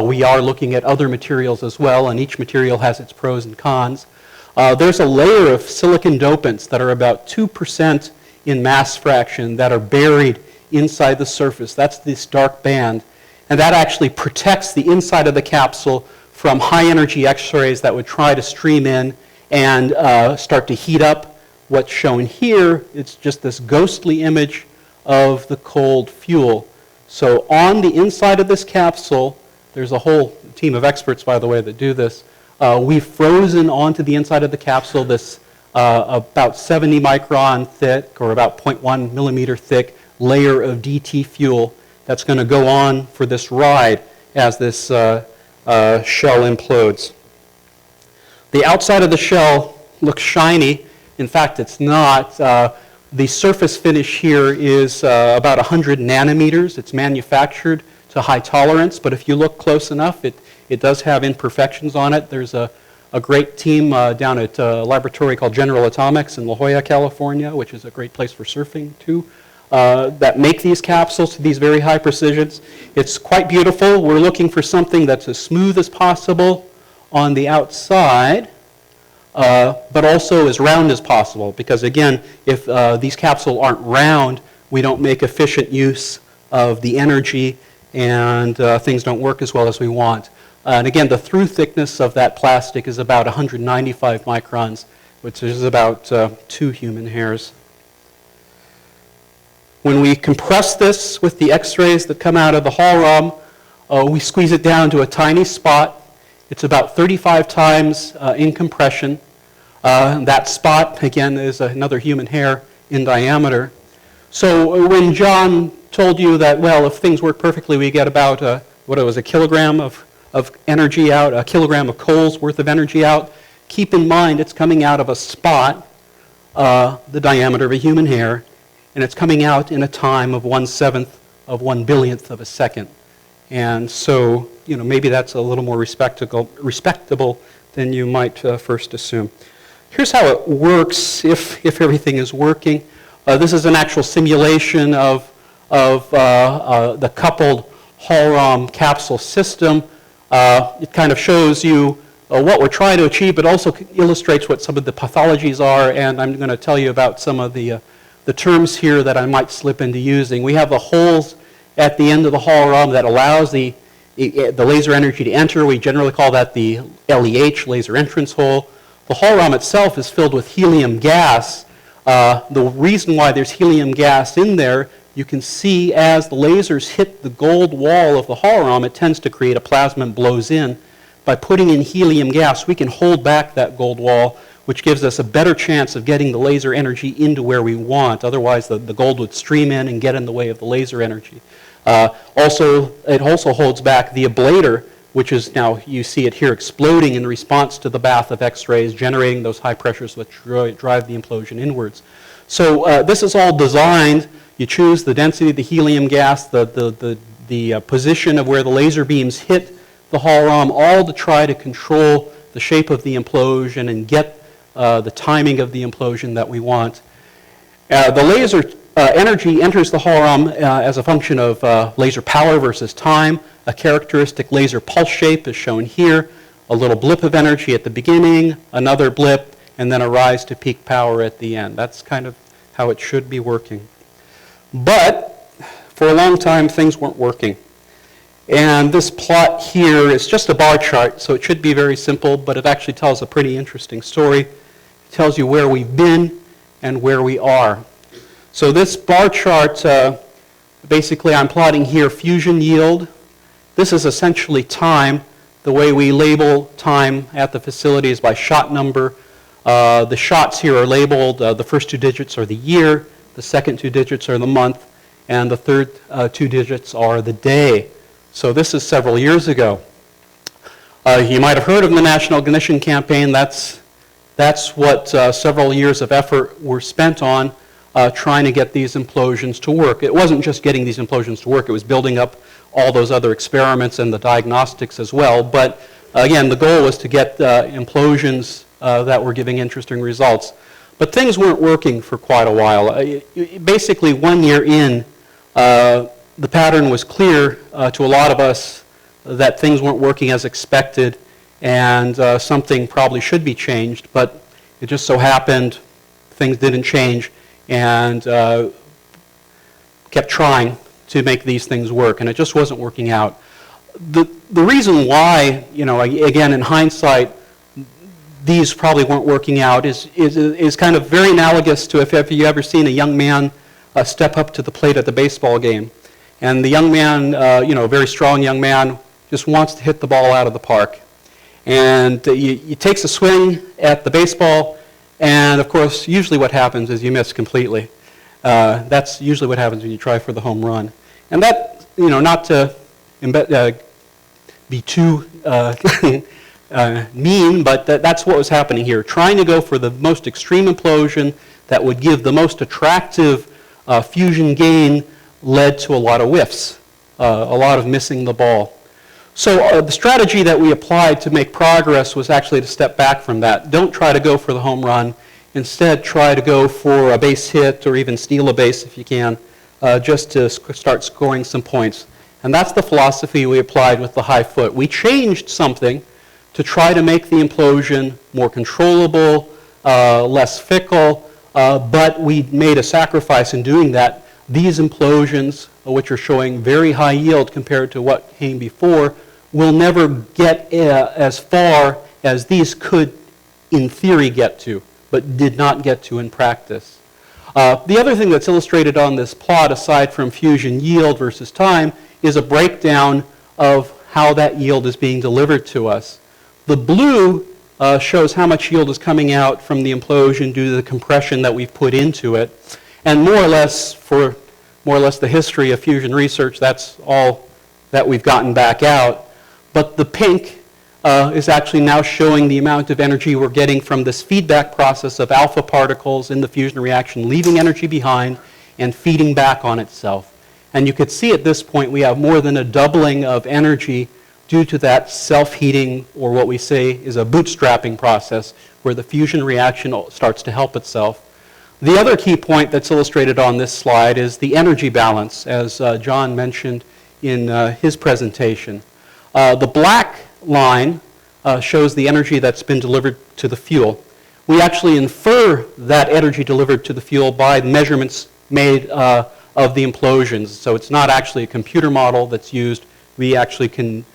We are looking at other materials as well, and each material has its pros and cons. There's a layer of silicon dopants that are about 2% in mass fraction that are buried inside the surface. That's this dark band. And that actually protects the inside of the capsule from high energy X-rays that would try to stream in and start to heat up. What's shown here, it's just this ghostly image of the cold fuel. So on the inside of this capsule, there's a whole team of experts, by the way, that do this. We've frozen onto the inside of the capsule this about 70 micron thick, or about 0.1 millimeter thick layer of DT fuel that's going to go on for this ride as this shell implodes. The outside of the shell looks shiny. In fact, it's not. The surface finish here is about 100 nanometers. It's manufactured to high tolerance, but if you look close enough, it does have imperfections on it. There's a great team down at a laboratory called General Atomics in La Jolla, California, which is a great place for surfing too, that make these capsules to these very high precisions. It's quite beautiful. We're looking for something that's as smooth as possible on the outside, but also as round as possible. Because again, if these capsules aren't round, we don't make efficient use of the energy, and things don't work as well as we want. And again, the through thickness of that plastic is about 195 microns, which is about 2 human hairs. When we compress this with the X-rays that come out of the Hohlraum, we squeeze it down to a tiny spot. It's about 35 times in compression. That spot, again, is another human hair in diameter. So when John told you that, well, if things work perfectly, we get about, a kilogram of energy out, a kilogram of coal's worth of energy out, keep in mind it's coming out of a spot, the diameter of a human hair, and it's coming out in a time of 1/7 of 1/1000th of a second. And so, maybe that's a little more respectable than you might first assume. Here's how it works if everything is working. This is an actual simulation of the coupled Hohlraum capsule system. It kind of shows you what we're trying to achieve, but also illustrates what some of the pathologies are, and I'm going to tell you about some of the terms here that I might slip into using. We have the holes at the end of the Hohlraum that allows the laser energy to enter. We generally call that the LEH, laser entrance hole. The Hohlraum itself is filled with helium gas. The reason why there's helium gas in there, you can see as the lasers hit the gold wall of the Hohlraum, it tends to create a plasma and blows in. By putting in helium gas, we can hold back that gold wall, which gives us a better chance of getting the laser energy into where we want. Otherwise, the gold would stream in and get in the way of the laser energy. It also holds back the ablator, which is now, you see it here exploding in response to the bath of X-rays, generating those high pressures which drive the implosion inwards. So this is all designed. You choose the density of the helium gas, the position of where the laser beams hit the Hohlraum, all to try to control the shape of the implosion and get the timing of the implosion that we want. The laser energy enters the Hohlraum as a function of laser power versus time. A characteristic laser pulse shape is shown here. A little blip of energy at the beginning, another blip, and then a rise to peak power at the end. That's kind of how it should be working. But for a long time, things weren't working. And this plot here is just a bar chart, so it should be very simple, but it actually tells a pretty interesting story. It tells you where we've been and where we are. So this bar chart, basically I'm plotting here fusion yield. This is essentially time. The way we label time at the facility is by shot number. The shots here are labeled, the first 2 digits are the year, the second 2 digits are the month, and the third 2 digits are the day. So this is several years ago. You might have heard of the National Ignition Campaign. That's what several years of effort were spent on trying to get these implosions to work. It wasn't just getting these implosions to work, it was building up all those other experiments and the diagnostics as well. But again, the goal was to get implosions that were giving interesting results. But things weren't working for quite a while. Basically, 1 year in, the pattern was clear to a lot of us that things weren't working as expected and something probably should be changed, but it just so happened things didn't change and kept trying to make these things work, and it just wasn't working out. The reason why, again, in hindsight, these probably weren't working out is kind of very analogous to if you ever seen a young man step up to the plate at the baseball game. And the young man, a very strong young man, just wants to hit the ball out of the park. And he takes a swing at the baseball, and of course, usually what happens is you miss completely. That's usually what happens when you try for the home run. And that, not to be too mean, but that's what was happening here. Trying to go for the most extreme implosion that would give the most attractive fusion gain led to a lot of whiffs, a lot of missing the ball. So the strategy that we applied to make progress was actually to step back from that. Don't try to go for the home run. Instead, try to go for a base hit or even steal a base if you can, just to start scoring some points. And that's the philosophy we applied with the high foot. We changed something to try to make the implosion more controllable, less fickle, but we made a sacrifice in doing that. These implosions, which are showing very high yield compared to what came before, will never get as far as these could, in theory, get to, but did not get to in practice. The other thing that's illustrated on this plot, aside from fusion yield versus time, is a breakdown of how that yield is being delivered to us. The blue shows how much yield is coming out from the implosion due to the compression that we've put into it. And more or less, for more or less the history of fusion research, that's all that we've gotten back out. But the pink is actually now showing the amount of energy we're getting from this feedback process of alpha particles in the fusion reaction, leaving energy behind and feeding back on itself. And you could see at this point we have more than a doubling of energy due to that self-heating, or what we say is a bootstrapping process, where the fusion reaction starts to help itself. The other key point that's illustrated on this slide is the energy balance, as John mentioned in his presentation. The black line shows the energy that's been delivered to the fuel. We actually infer that energy delivered to the fuel by measurements made of the implosions. So it's not actually a computer model that's used. We actually can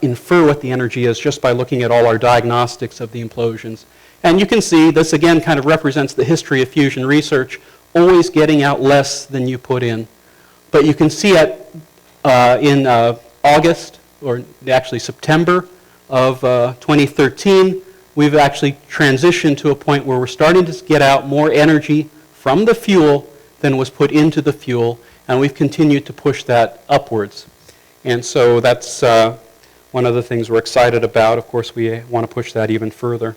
infer what the energy is just by looking at all our diagnostics of the implosions. And you can see this again kind of represents the history of fusion research, always getting out less than you put in. But you can see in August, or actually September of 2013, we've actually transitioned to a point where we're starting to get out more energy from the fuel than was put into the fuel, and we've continued to push that upwards. And so that's one of the things we're excited about. Of course, we want to push that even further.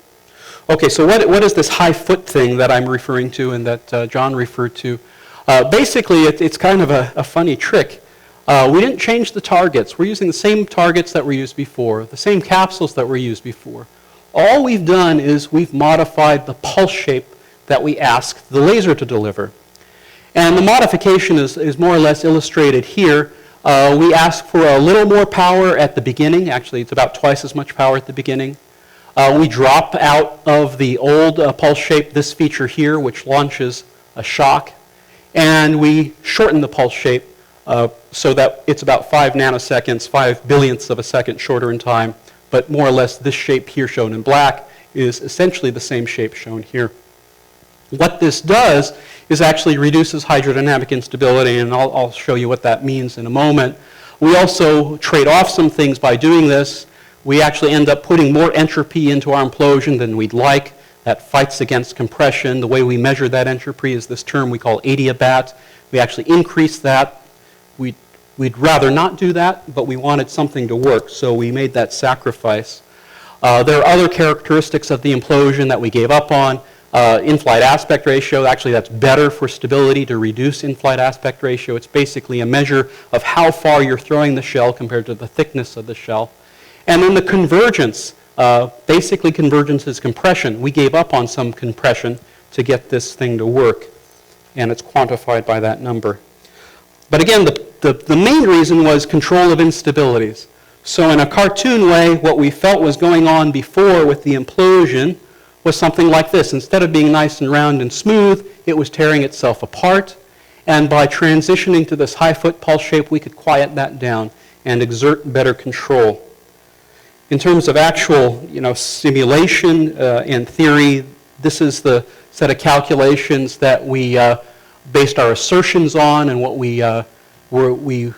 Okay, so what is this high foot thing that I'm referring to and that John referred to? Basically, it's kind of a funny trick. We didn't change the targets. We're using the same targets that were used before, the same capsules that were used before. All we've done is we've modified the pulse shape that we asked the laser to deliver. And the modification is more or less illustrated here. We ask for a little more power at the beginning. Actually, it's about twice as much power at the beginning. We drop out of the old pulse shape this feature here, which launches a shock. And we shorten the pulse shape so that it's about 5 nanoseconds, 5 billionths of a second shorter in time. But more or less, this shape here shown in black is essentially the same shape shown here. What this does is actually reduces hydrodynamic instability, and I'll show you what that means in a moment. We also trade off some things by doing this. We actually end up putting more entropy into our implosion than we'd like. That fights against compression. The way we measure that entropy is this term we call adiabat. We actually increase that. We'd rather not do that, but we wanted something to work, so we made that sacrifice. There are other characteristics of the implosion that we gave up on. In-flight aspect ratio, actually that's better for stability to reduce in-flight aspect ratio. It's basically a measure of how far you're throwing the shell compared to the thickness of the shell. And then the convergence, basically convergence is compression. We gave up on some compression to get this thing to work, and it's quantified by that number. But again, the main reason was control of instabilities. So in a cartoon way, what we felt was going on before with the implosion was something like this. Instead of being nice and round and smooth, it was tearing itself apart. And by transitioning to this high foot pulse shape, we could quiet that down and exert better control. In terms of actual simulation and theory, this is the set of calculations that we based our assertions on and what we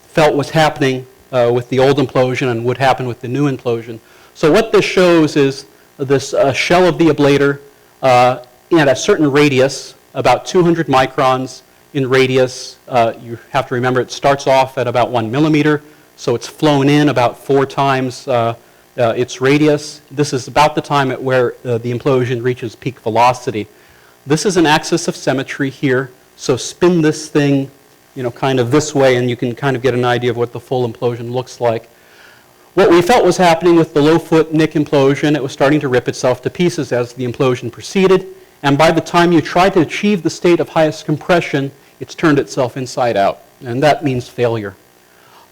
felt was happening with the old implosion and would happen with the new implosion. So what this shows is this shell of the ablator at a certain radius, about 200 microns in radius. You have to remember it starts off at about 1 millimeter, so it's flown in about 4 times its radius. This is about the time at where the implosion reaches peak velocity. This is an axis of symmetry here, so spin this thing kind of this way, and you can kind of get an idea of what the full implosion looks like. What we felt was happening with the low-foot NIC implosion, it was starting to rip itself to pieces as the implosion proceeded, and by the time you try to achieve the state of highest compression, it's turned itself inside out, and that means failure.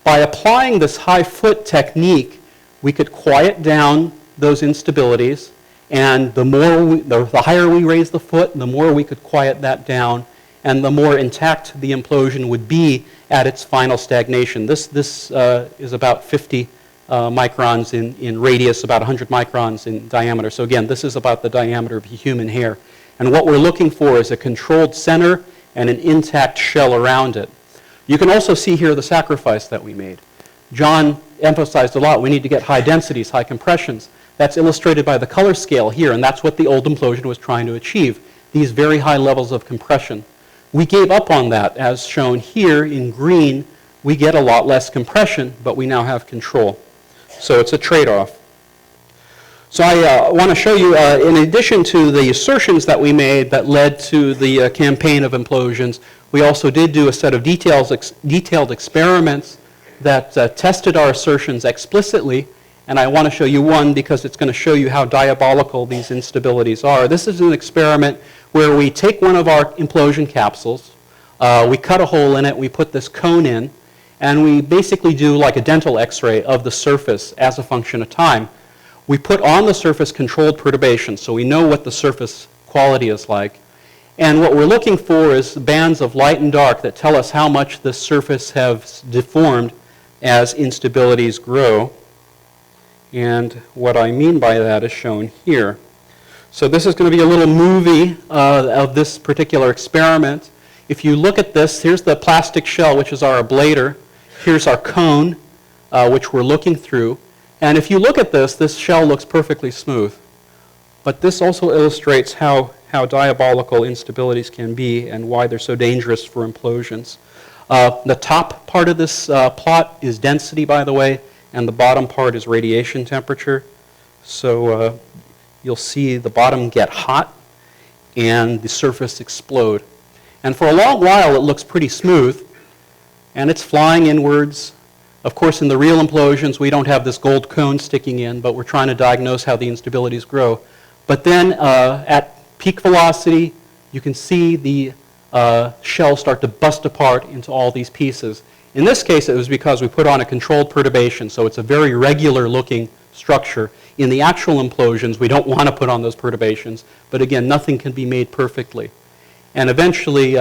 By applying this high-foot technique, we could quiet down those instabilities, and the higher we raise the foot, the more we could quiet that down, and the more intact the implosion would be at its final stagnation. This is about 50 microns in radius, about 100 microns in diameter. So again, this is about the diameter of a human hair. And what we're looking for is a controlled center and an intact shell around it. You can also see here the sacrifice that we made. John emphasized a lot, we need to get high densities, high compressions. That's illustrated by the color scale here, and that's what the old implosion was trying to achieve, these very high levels of compression. We gave up on that, as shown here in green. We get a lot less compression, but we now have control. So it's a trade-off. So I want to show you, in addition to the assertions that we made that led to the campaign of implosions, we also did do a set of detailed experiments that tested our assertions explicitly, and I want to show you one because it's going to show you how diabolical these instabilities are. This is an experiment where we take one of our implosion capsules, we cut a hole in it, we put this cone in, and we basically do like a dental x-ray of the surface as a function of time. We put on the surface controlled perturbation, so we know what the surface quality is like. And what we're looking for is bands of light and dark that tell us how much the surface has deformed as instabilities grow. And what I mean by that is shown here. So this is going to be a little movie of this particular experiment. If you look at this, here's the plastic shell, which is our ablator. Here's our cone, which we're looking through. And if you look at this, this shell looks perfectly smooth. But this also illustrates how diabolical instabilities can be and why they're so dangerous for implosions. The top part of this plot is density, by the way, and the bottom part is radiation temperature. So you'll see the bottom get hot and the surface explode. And for a long while, it looks pretty smooth, and it's flying inwards. Of course, in the real implosions, we don't have this gold cone sticking in, but we're trying to diagnose how the instabilities grow. But then at peak velocity, you can see the shell start to bust apart into all these pieces. In this case, it was because we put on a controlled perturbation, so it's a very regular looking structure. In the actual implosions, we don't want to put on those perturbations, but again, nothing can be made perfectly. And eventually,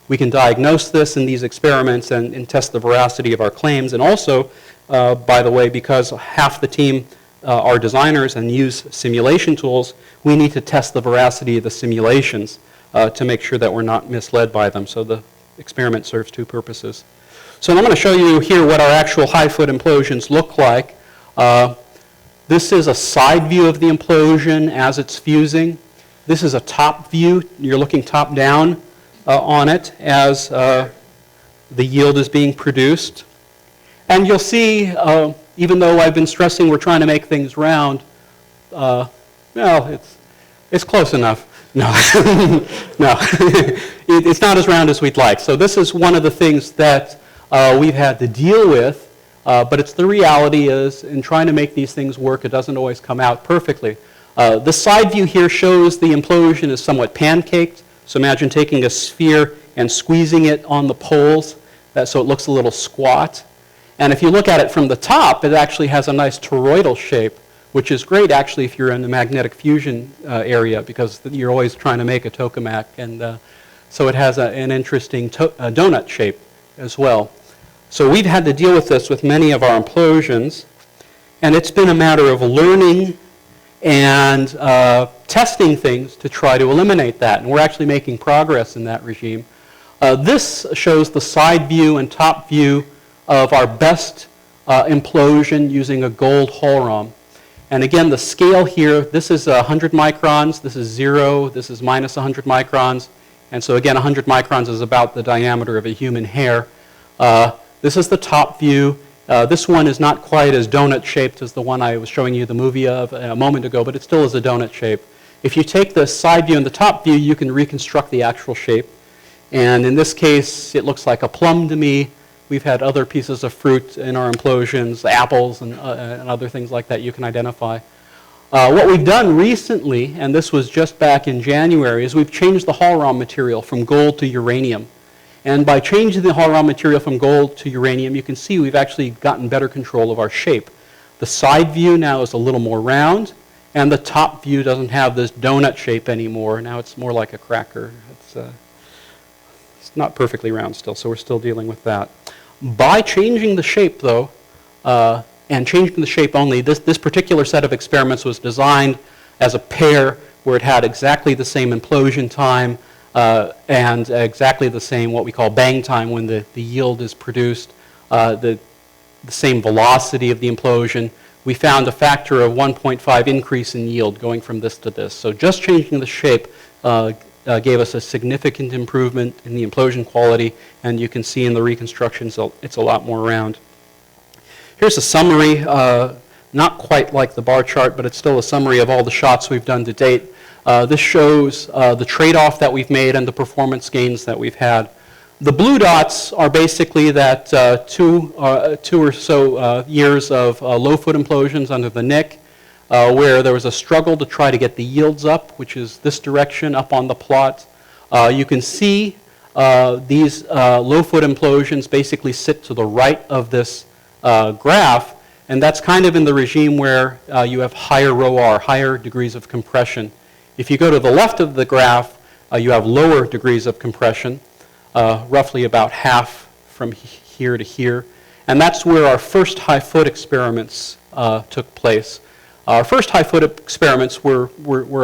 we can diagnose this in these experiments and test the veracity of our claims. And also, by the way, because half the team are designers and use simulation tools, we need to test the veracity of the simulations to make sure that we're not misled by them. So the experiment serves two purposes. So I'm going to show you here what our actual high-foot implosions look like. This is a side view of the implosion as it's fusing. This is a top view. You're looking top down on it as the yield is being produced. And you'll see, even though I've been stressing we're trying to make things round, well, it's close enough. No, no, it's not as round as we'd like. So this is one of the things that we've had to deal with, but it's the reality is in trying to make these things work, it doesn't always come out perfectly. The side view here shows the implosion is somewhat pancaked. So imagine taking a sphere and squeezing it on the poles so it looks a little squat. And if you look at it from the top, it actually has a nice toroidal shape, which is great actually if you're in the magnetic fusion area because you're always trying to make a tokamak. And so it has an interesting donut shape as well. So we've had to deal with this with many of our implosions. And it's been a matter of learning and testing things to try to eliminate that. And we're actually making progress in that regime. This shows the side view and top view of our best implosion using a gold Hohlraum. And again, the scale here, this is 100 microns, this is 0, this is minus 100 microns. And so again, 100 microns is about the diameter of a human hair. This is the top view. This one is not quite as donut-shaped as the one I was showing you the movie of a moment ago, but it still is a donut shape. If you take the side view and the top view, you can reconstruct the actual shape. And in this case, it looks like a plum to me. We've had other pieces of fruit in our implosions, apples and other things like that you can identify. What we've done recently, and this was just back in January, is we've changed the Hohlraum material from gold to uranium. And by changing the Hohlraum material from gold to uranium, you can see we've actually gotten better control of our shape. The side view now is a little more round, and the top view doesn't have this donut shape anymore. Now it's more like a cracker. It's not perfectly round still, so we're still dealing with that. By changing the shape, though, and changing the shape only, this particular set of experiments was designed as a pair where it had exactly the same implosion time and exactly the same what we call bang time when the yield is produced, the same velocity of the implosion. We found a factor of 1.5 increase in yield going from this to this. So just changing the shape gave us a significant improvement in the implosion quality, and you can see in the reconstruction it's a lot more round. Here's a summary, not quite like the bar chart, but it's still a summary of all the shots we've done to date. This shows the trade-off that we've made and the performance gains that we've had. The blue dots are basically that two or so years of low-foot implosions under the NIC, where there was a struggle to try to get the yields up, which is this direction up on the plot. You can see these low-foot implosions basically sit to the right of this graph, and that's kind of in the regime where you have higher ρr, higher degrees of compression. If you go to the left of the graph, you have lower degrees of compression, roughly about half from here to here. And that's where our first high-foot experiments took place. Our first high-foot experiments were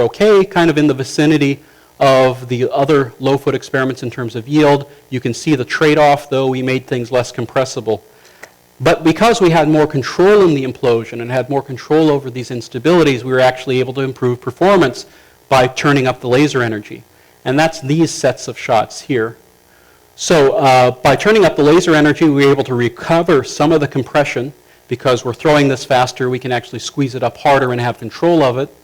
okay, kind of in the vicinity of the other low-foot experiments in terms of yield. You can see the trade-off, though. We made things less compressible. But because we had more control in the implosion and had more control over these instabilities, we were actually able to improve performance by turning up the laser energy. And that's these sets of shots here. So by turning up the laser energy, we were able to recover some of the compression. Because we're throwing this faster, we can actually squeeze it up harder and have control of it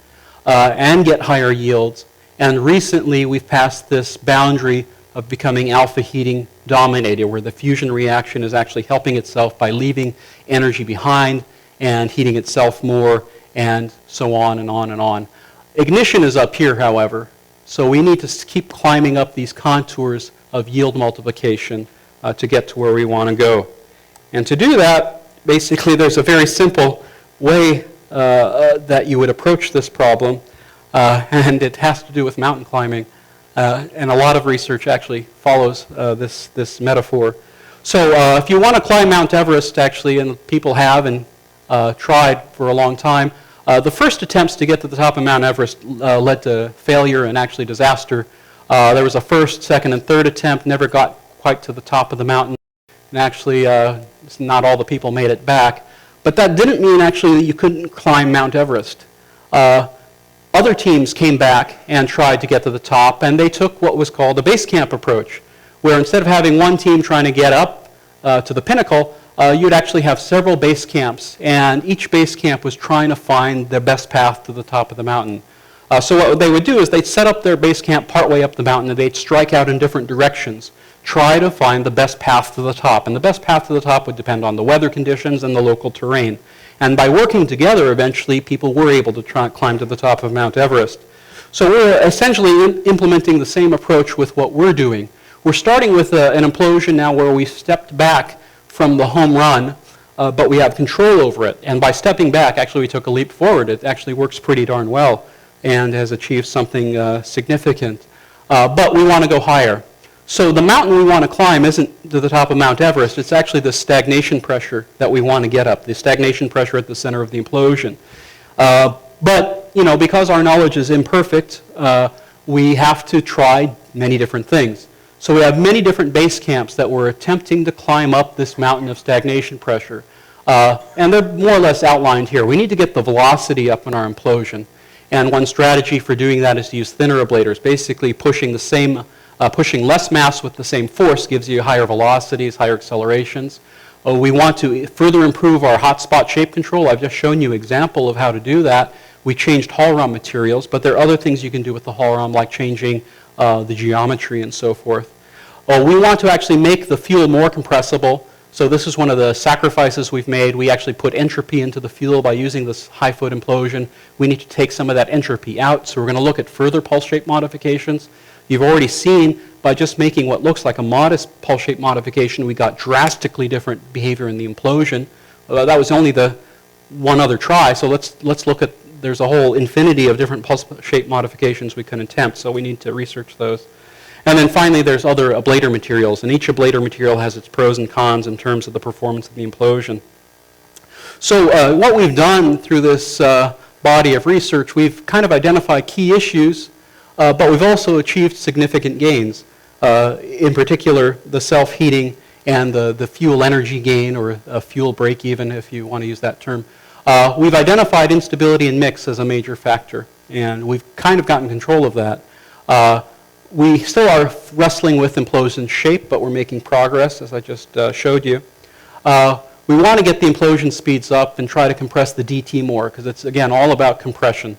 and get higher yields. And recently, we've passed this boundary of becoming alpha heating dominated, where the fusion reaction is actually helping itself by leaving energy behind and heating itself more, and so on and on and on. Ignition is up here, however, so we need to keep climbing up these contours of yield multiplication to get to where we want to go. And to do that, basically, there's a very simple way that you would approach this problem, and it has to do with mountain climbing. And a lot of research actually follows this metaphor. So if you want to climb Mount Everest, actually, and people have and tried for a long time, the first attempts to get to the top of Mount Everest led to failure and actually disaster. There was a first, second, and third attempt, never got quite to the top of the mountain. And actually, not all the people made it back. But that didn't mean actually that you couldn't climb Mount Everest. Other teams came back and tried to get to the top, and they took what was called a base camp approach, where instead of having one team trying to get up to the pinnacle, you'd actually have several base camps, and each base camp was trying to find the best path to the top of the mountain. So what they would do is they'd set up their base camp partway up the mountain, and they'd strike out in different directions, try to find the best path to the top. And the best path to the top would depend on the weather conditions and the local terrain. And by working together, eventually, people were able to climb to the top of Mount Everest. So we're essentially implementing the same approach with what we're doing. We're starting with an implosion now where we stepped back from the home run, but we have control over it. And by stepping back, actually, we took a leap forward. It actually works pretty darn well and has achieved something significant. But we want to go higher. So the mountain we want to climb isn't to the top of Mount Everest. It's actually the stagnation pressure that we want to get up, the stagnation pressure at the center of the implosion. But, you know, because our knowledge is imperfect, we have to try many different things. So we have many different base camps that we're attempting to climb up this mountain of stagnation pressure. And they're more or less outlined here. We need to get the velocity up in our implosion. And one strategy for doing that is to use thinner ablators, basically pushing less mass with the same force gives you higher velocities, higher accelerations. We want to further improve our hotspot shape control. I've just shown you an example of how to do that. We changed Hohlraum materials, but there are other things you can do with the Hohlraum, like changing the geometry and so forth. We want to actually make the fuel more compressible. So this is one of the sacrifices we've made. We actually put entropy into the fuel by using this high-foot implosion. We need to take some of that entropy out, so we're going to look at further pulse shape modifications. You've already seen, by just making what looks like a modest pulse shape modification, we got drastically different behavior in the implosion. That was only the one other try, so let's look at, there's a whole infinity of different pulse shape modifications we can attempt, so we need to research those. And then finally, there's other ablator materials, and each ablator material has its pros and cons in terms of the performance of the implosion. So what we've done through this body of research, we've kind of identified key issues, but we've also achieved significant gains. In particular, the self-heating and the fuel energy gain, or a fuel break-even, if you want to use that term. We've identified instability in mix as a major factor, and we've kind of gotten control of that. We still are wrestling with implosion shape, but we're making progress, as I just showed you. We want to get the implosion speeds up and try to compress the DT more, because it's, again, all about compression.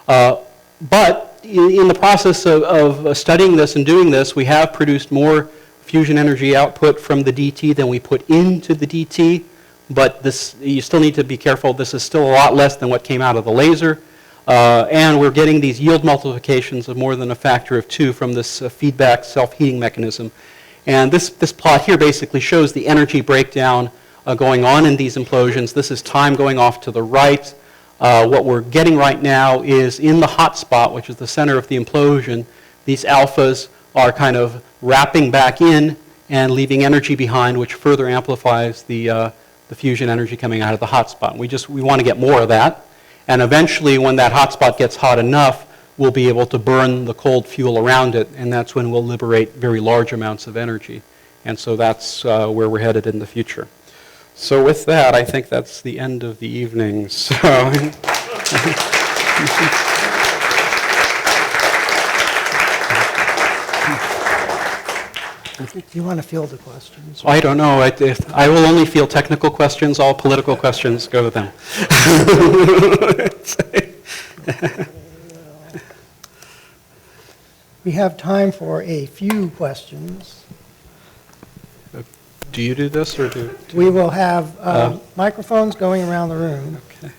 But in the process of studying this and doing this, we have produced more fusion energy output from the DT than we put into the DT. But this, you still need to be careful. This is still a lot less than what came out of the laser. And we're getting these yield multiplications of more than a factor of 2 from this feedback self-heating mechanism. And this plot here basically shows the energy breakdown going on in these implosions. This is time going off to the right. What we're getting right now is in the hot spot, which is the center of the implosion, these alphas are kind of wrapping back in and leaving energy behind, which further amplifies the fusion energy coming out of the hot spot. We want to get more of that. And eventually, when that hot spot gets hot enough, we'll be able to burn the cold fuel around it, and that's when we'll liberate very large amounts of energy. And so that's where we're headed in the future. So with that, I think that's the end of the evening. So Do you want to field the questions? I don't know. I will only field technical questions. All political questions go to them. We have time for a few questions. Do you do this, or do? We will have microphones going around the room. Okay.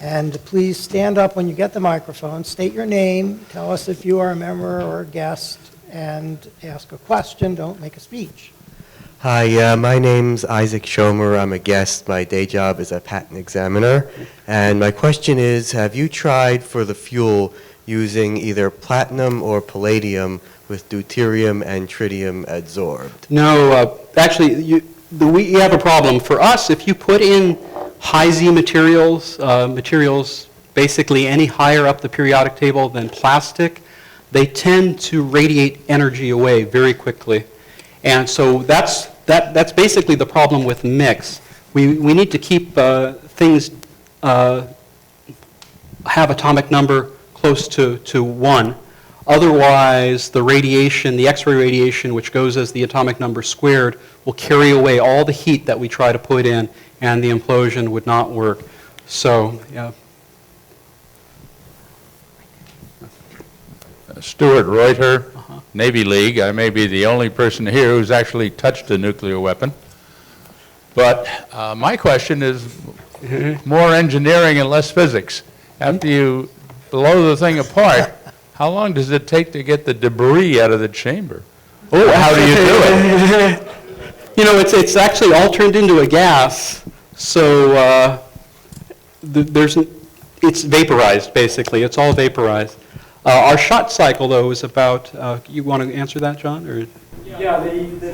And please stand up when you get the microphone, state your name, tell us if you are a member or a guest, and ask a question. Don't make a speech. Hi, my name's Isaac Schomer. I'm a guest. My day job is a patent examiner. And my question is, have you tried for the fuel using either platinum or palladium with deuterium and tritium adsorbed? No, actually, we have a problem. For us, if you put in high Z materials, materials basically any higher up the periodic table than plastic, they tend to radiate energy away very quickly. And so that's basically the problem with mix. We need to keep things, have atomic number close to 1. Otherwise, the radiation, the X-ray radiation, which goes as the atomic number squared, will carry away all the heat that we try to put in, and the implosion would not work. So, yeah. Stuart Reuter, Navy League. I may be the only person here who's actually touched a nuclear weapon. But my question is more engineering and less physics. After you blow the thing apart, how long does it take to get the debris out of the chamber? Oh, how do you do it? You know, it's actually all turned into a gas, so it's vaporized, basically. It's all vaporized. Our shot cycle, though, is about, you want to answer that, John? Or? Yeah,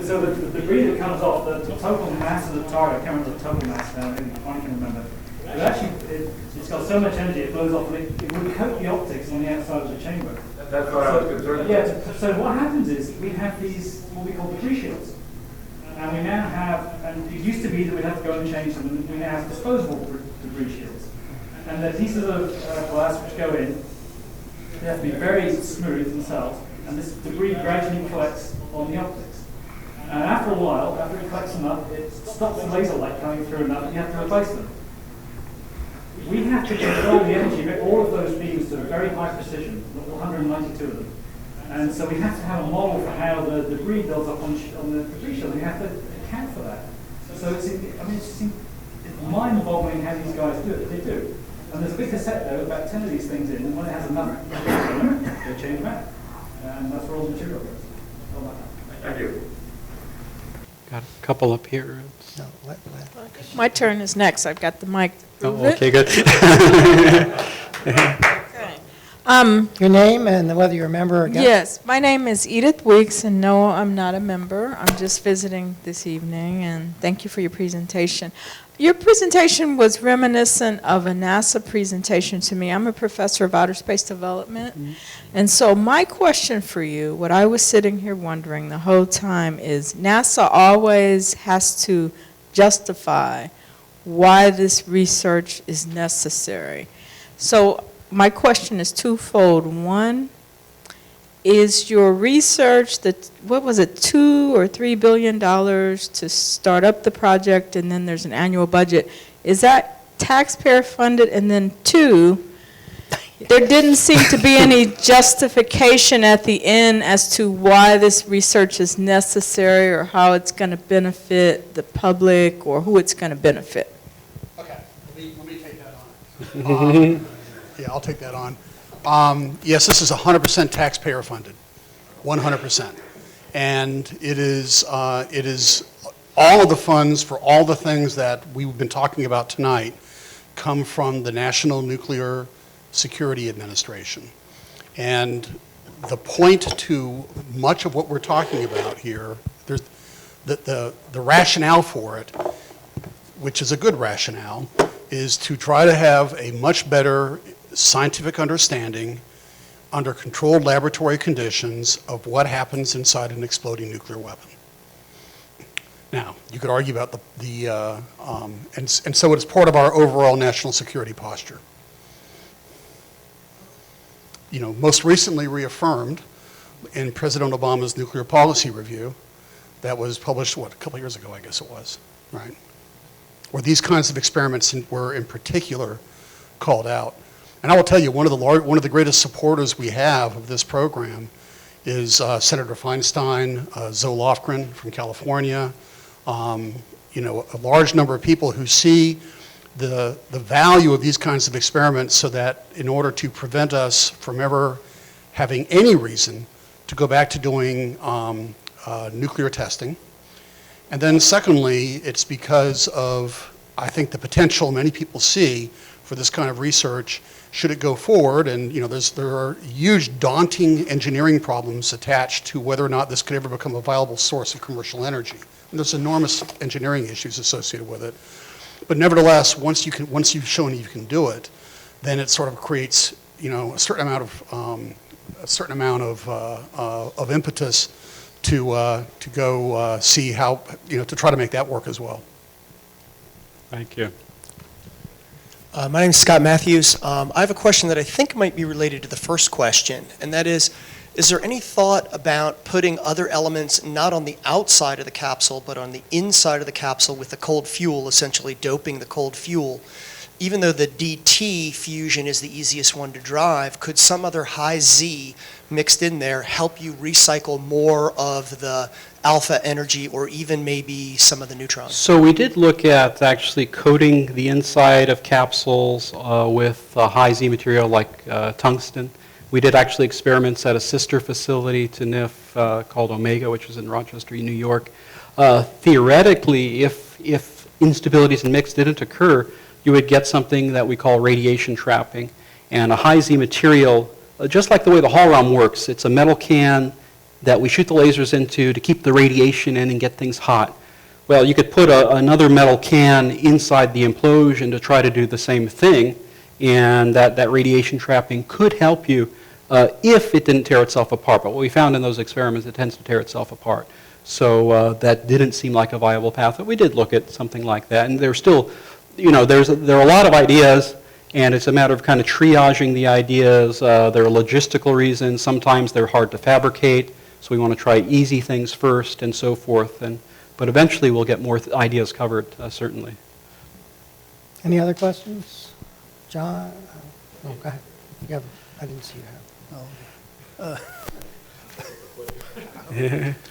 so the debris that comes off, the total mass of the target, I can't remember the total mass now, I can remember. But actually, it's got so much energy, it blows off, and it would coat the optics on the outside of the chamber. That's what I was concerned about. Yeah, so what happens is, we have these, what we call debris shields. And we now have, and it used to be that we'd have to go and change them, and we now have disposable debris shields. And the pieces of glass which go in, they have to be very smooth themselves, and this debris gradually collects on the optics. And after a while, after it collects enough, it stops the laser light coming through enough, and you have to replace them. We have to control the energy of all of those beams to a very high precision, 192 of them. And so we have to have a model for how the debris builds up on the debris shield, and we have to account for that. So it's mind-boggling how these guys do it, but they do. And there's a big cassette there with about 10 of these things in, and when it has enough, they change them out. And that's where all the material goes. Thank you. Got a couple up here. No, My turn is next. I've got the mic. Oh, okay, good. Your name and whether you're a member or guest? Yes, my name is Edith Weeks, and no, I'm not a member. I'm just visiting this evening, and thank you for your presentation. Your presentation was reminiscent of a NASA presentation to me. I'm a professor of outer space development, and so my question for you, what I was sitting here wondering the whole time is, NASA always has to justify why this research is necessary. So my question is twofold. One, is your research that, what was it, $2 or $3 billion to start up the project, and then there's an annual budget? Is that taxpayer funded? And then two, there didn't seem to be any justification at the end as to why this research is necessary or how it's going to benefit the public or who it's going to benefit. Okay, let me take that on. Yeah, I'll take that on. Yes, this is 100% taxpayer funded, 100%. And it is all of the funds for all the things that we've been talking about tonight come from the National Nuclear Security Administration. And the point to much of what we're talking about here, there's the rationale for it, which is a good rationale, is to try to have a much better scientific understanding under controlled laboratory conditions of what happens inside an exploding nuclear weapon. Now, you could argue about and so it's part of our overall national security posture. You know, most recently reaffirmed in President Obama's nuclear policy review that was published, what, a couple years ago, I guess it was, right? Where these kinds of experiments were in particular called out. And I will tell you, one of the greatest supporters we have of this program is Senator Feinstein, Zoe Lofgren from California, you know, a large number of people who see the value of these kinds of experiments so that in order to prevent us from ever having any reason to go back to doing nuclear testing. And then secondly, it's because of, I think, the potential many people see for this kind of research should it go forward. And you know, there are huge daunting engineering problems attached to whether or not this could ever become a viable source of commercial energy. And there's enormous engineering issues associated with it. But nevertheless, once you've shown you can do it, then it sort of creates, you know, a certain amount of impetus to go see how, you know, to try to make that work as well. Thank you. My name is Scott Matthews. I have a question that I think might be related to the first question, and that is there any thought about putting other elements not on the outside of the capsule, but on the inside of the capsule with the cold fuel, essentially doping the cold fuel? Even though the DT fusion is the easiest one to drive, could some other high Z mixed in there help you recycle more of the alpha energy or even maybe some of the neutrons? So we did look at actually coating the inside of capsules with high Z material like tungsten. We did actually experiments at a sister facility to NIF called Omega, which is in Rochester, New York. Theoretically, if instabilities in mix didn't occur, you would get something that we call radiation trapping. And a high Z material, just like the way the Hohlraum works, it's a metal can that we shoot the lasers into to keep the radiation in and get things hot. Well, you could put another metal can inside the implosion to try to do the same thing, and that radiation trapping could help you if it didn't tear itself apart. But what we found in those experiments, it tends to tear itself apart. So that didn't seem like a viable path, but we did look at something like that. And there's still, you know, there are a lot of ideas, and it's a matter of kind of triaging the ideas. There are logistical reasons. Sometimes they're hard to fabricate, so we want to try easy things first and so forth. But eventually we'll get more ideas covered, certainly. Any other questions? John? No, go ahead. You have, I didn't see you have.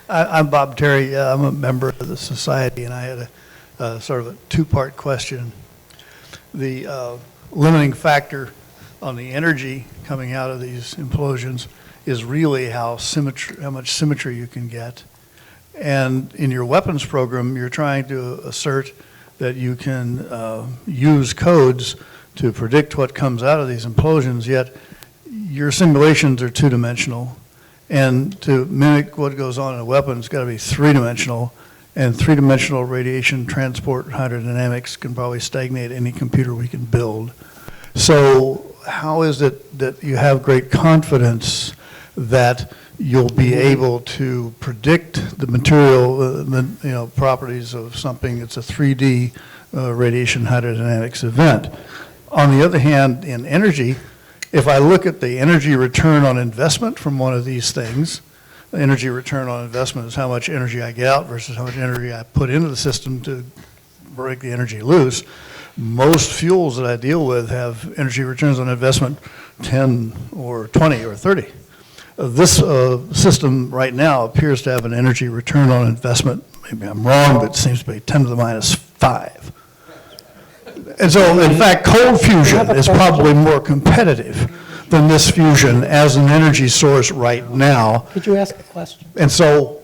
I'm Bob Terry. I'm a member of the society, and I had a sort of a two-part question. The limiting factor on the energy coming out of these implosions is really how much symmetry you can get. And in your weapons program, you're trying to assert that you can use codes to predict what comes out of these implosions, yet your simulations are two-dimensional. And to mimic what goes on in a weapon, it's got to be three-dimensional. And three-dimensional radiation transport hydrodynamics can probably stagnate any computer we can build. So how is it that you have great confidence that you'll be able to predict the material, properties of something that's a 3D radiation hydrodynamics event? On the other hand, in energy, if I look at the energy return on investment from one of these things, the energy return on investment is how much energy I get out versus how much energy I put into the system to break the energy loose. Most fuels that I deal with have energy returns on investment 10 or 20 or 30. This system right now appears to have an energy return on investment, maybe I'm wrong, but it seems to be 10 to the minus 5. And so, in fact, cold fusion is probably more competitive than this fusion as an energy source right now. Could you ask a question? And so,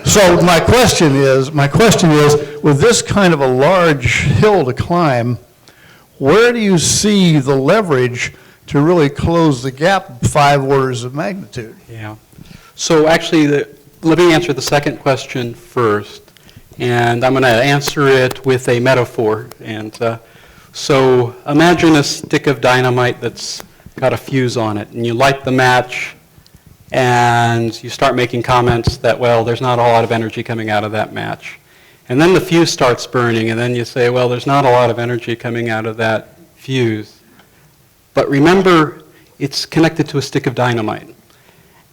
so my question is, with this kind of a large hill to climb, where do you see the leverage to really close the gap 5 orders of magnitude? Yeah. So actually, let me answer the second question first. And I'm going to answer it with a metaphor. And so imagine a stick of dynamite that's got a fuse on it. And you light the match, and you start making comments that, well, there's not a lot of energy coming out of that match. And then the fuse starts burning, and then you say, well, there's not a lot of energy coming out of that fuse. But remember, it's connected to a stick of dynamite.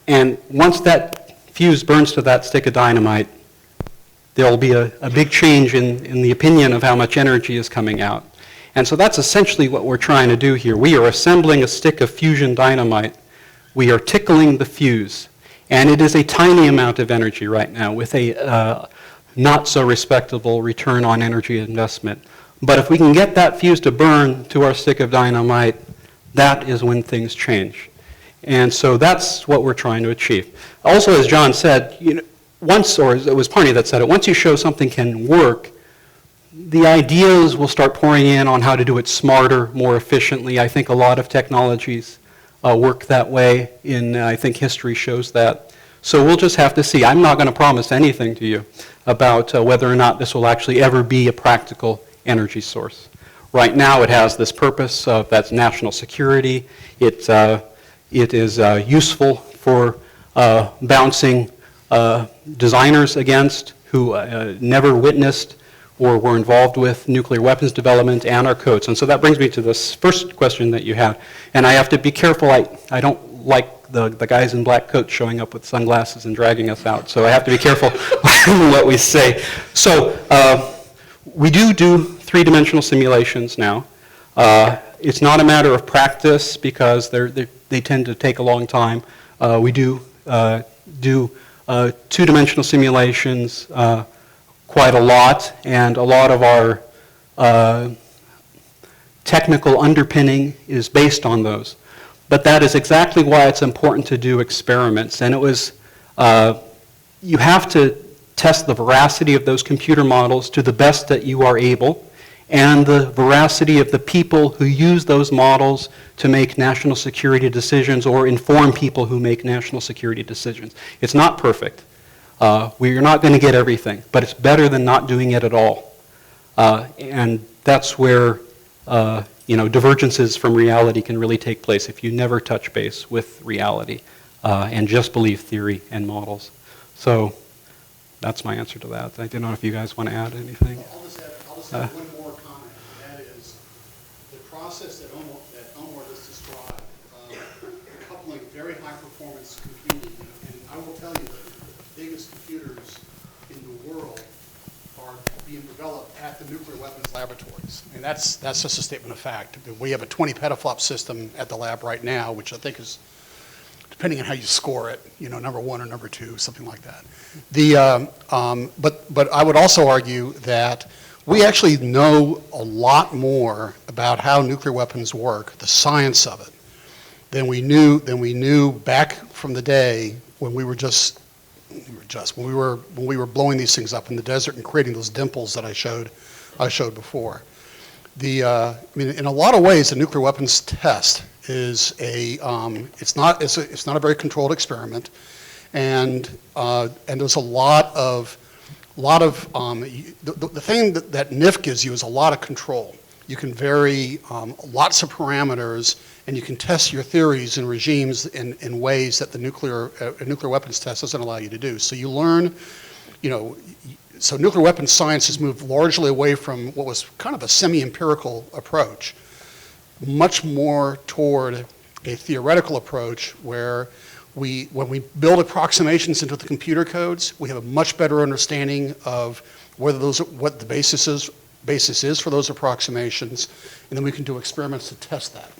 And once that fuse burns to that stick of dynamite, there will be a big change in the opinion of how much energy is coming out. And so that's essentially what we're trying to do here. We are assembling a stick of fusion dynamite. We are tickling the fuse. And it is a tiny amount of energy right now with a not so respectable return on energy investment. But if we can get that fuse to burn to our stick of dynamite, that is when things change. And so that's what we're trying to achieve. Also, as John said, once, or it was Parney that said it, once you show something can work, the ideas will start pouring in on how to do it smarter, more efficiently. I think a lot of technologies work that way, and I think history shows that. So we'll just have to see. I'm not going to promise anything to you about whether or not this will actually ever be a practical energy source. Right now it has this purpose that's national security. It is useful for bouncing designers against who never witnessed or were involved with nuclear weapons development and our codes. And so that brings me to this first question that you had. And I have to be careful. I don't like the guys in black coats showing up with sunglasses and dragging us out. So I have to be careful what we say. So we do three-dimensional simulations now. It's not a matter of practice because they tend to take a long time. We do two-dimensional simulations quite a lot, and a lot of our technical underpinning is based on those. But that is exactly why it's important to do experiments. And it was, you have to test the veracity of those computer models to the best that you are able, and the veracity of the people who use those models to make national security decisions or inform people who make national security decisions. It's not perfect. We're not going to get everything, but it's better than not doing it at all. And that's where divergences from reality can really take place if you never touch base with reality and just believe theory and models. So that's my answer to that. I don't know if you guys want to add anything. I'll just add one more comment, and that is the process that Omar just described, coupling very high-performance computing, and I will tell you that the biggest computers in the world are being developed at the nuclear weapons laboratories. And that's just a statement of fact. We have a 20 petaflop system at the lab right now, which I think is, depending on how you score it, number 1 or number 2, something like that. But I would also argue that we actually know a lot more about how nuclear weapons work, the science of it, than we knew back from the day when we were just when we were blowing these things up in the desert and creating those dimples that I showed before. I mean, in a lot of ways, the nuclear weapons test is it's not a very controlled experiment, and there's a lot of the thing that NIF gives you is a lot of control. You can vary lots of parameters, and you can test your theories and regimes in ways that the nuclear weapons test doesn't allow you to do. So you learn, so nuclear weapons science has moved largely away from what was kind of a semi-empirical approach, much more toward a theoretical approach where when we build approximations into the computer codes, we have a much better understanding of what the basis is for those approximations, and then we can do experiments to test that.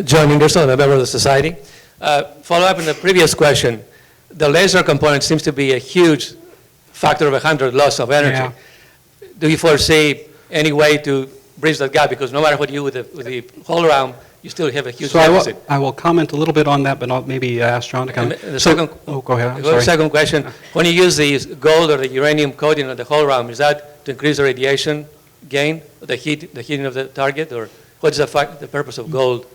John Ingersoll, I'm a member of the Society. Follow up on the previous question. The laser component seems to be a huge factor of 100 loss of energy. Yeah. Do you foresee any way to bridge that gap? Because no matter what you do with the Hohlraum, you still have a huge So deficit. I will comment a little bit on that, but I'll maybe ask John to comment. And the second, go ahead, I'm the sorry. second question, when you use the gold or the uranium coating on the Hohlraum, is that to increase the radiation gain, the heating of the target, or what is the purpose of gold?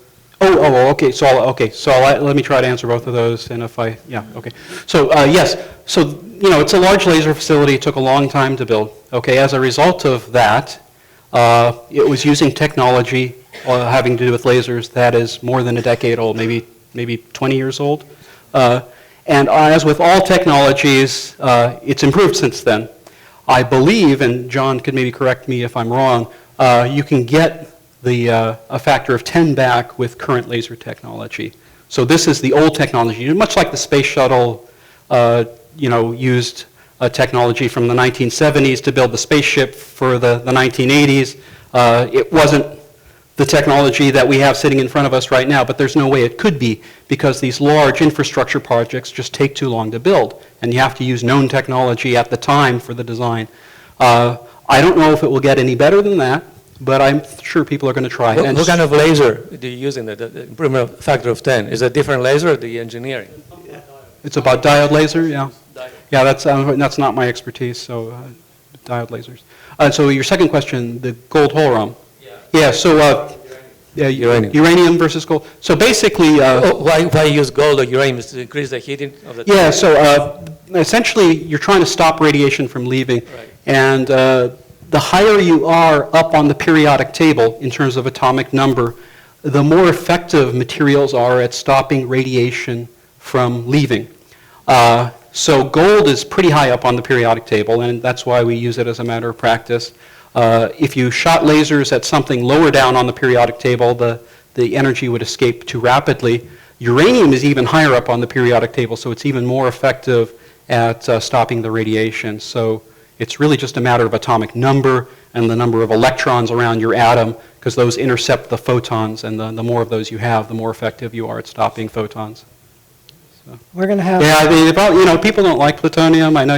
Okay. Let me try to answer both of those, and okay. So, yes, so, it's a large laser facility. It took a long time to build. Okay, as a result of that, it was using technology having to do with lasers that is more than a decade old, maybe 20 years old. And as with all technologies, it's improved since then. I believe, and John could maybe correct me if I'm wrong, you can get a factor of 10 back with current laser technology. So this is the old technology, much like the space shuttle, used technology from the 1970s to build the spaceship for the 1980s. It wasn't the technology that we have sitting in front of us right now, but there's no way it could be because these large infrastructure projects just take too long to build, and you have to use known technology at the time for the design. I don't know if it will get any better than that, but I'm sure people are going to try. What kind of laser do you use in the improvement factor of 10? Is it a different laser or the engineering? It's about diode laser, yeah. Yeah, that's not my expertise, so diode lasers. So your second question, the gold Hohlraum. Yeah, so uranium versus gold. So basically... why use gold or uranium? Is to increase the heating of the... Yeah, so essentially you're trying to stop radiation from leaving. Right. And the higher you are up on the periodic table in terms of atomic number, the more effective materials are at stopping radiation from leaving. So gold is pretty high up on the periodic table, and that's why we use it as a matter of practice. If you shot lasers at something lower down on the periodic table, the energy would escape too rapidly. Uranium is even higher up on the periodic table, so it's even more effective at stopping the radiation. So it's really just a matter of atomic number and the number of electrons around your atom, because those intercept the photons, and the more of those you have, the more effective you are at stopping photons. So. We're going to have... Yeah, people don't like plutonium, I know.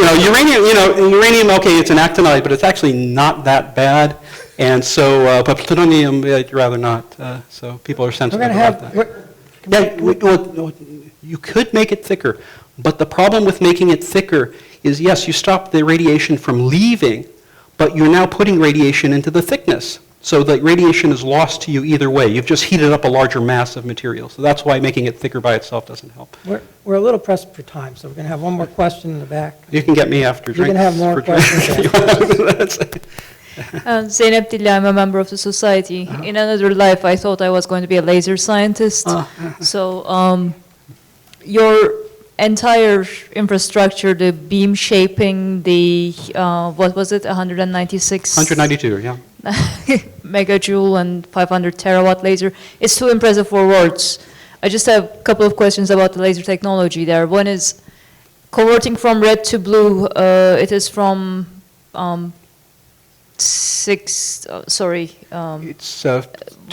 Uranium, okay, it's an actinide, but it's actually not that bad. And so, but plutonium, you'd rather not. So people are sensitive about that. You could make it thicker, but the problem with making it thicker is, yes, you stop the radiation from leaving, but you're now putting radiation into the thickness. So the radiation is lost to you either way. You've just heated up a larger mass of material. So that's why making it thicker by itself doesn't help. We're a little pressed for time, so we're going to have one more question in the back. You can get me after You're drinks. going to have more questions. Zeynep Dilla, I'm a member of the society. In another life, I thought I was going to be a laser scientist. So your entire infrastructure, the beam shaping, the, what was it, 196? 192, yeah. Megajoule and 500 terawatt laser. It's too impressive for words. I just have a couple of questions about the laser technology there. One is converting from red to blue. It is from It's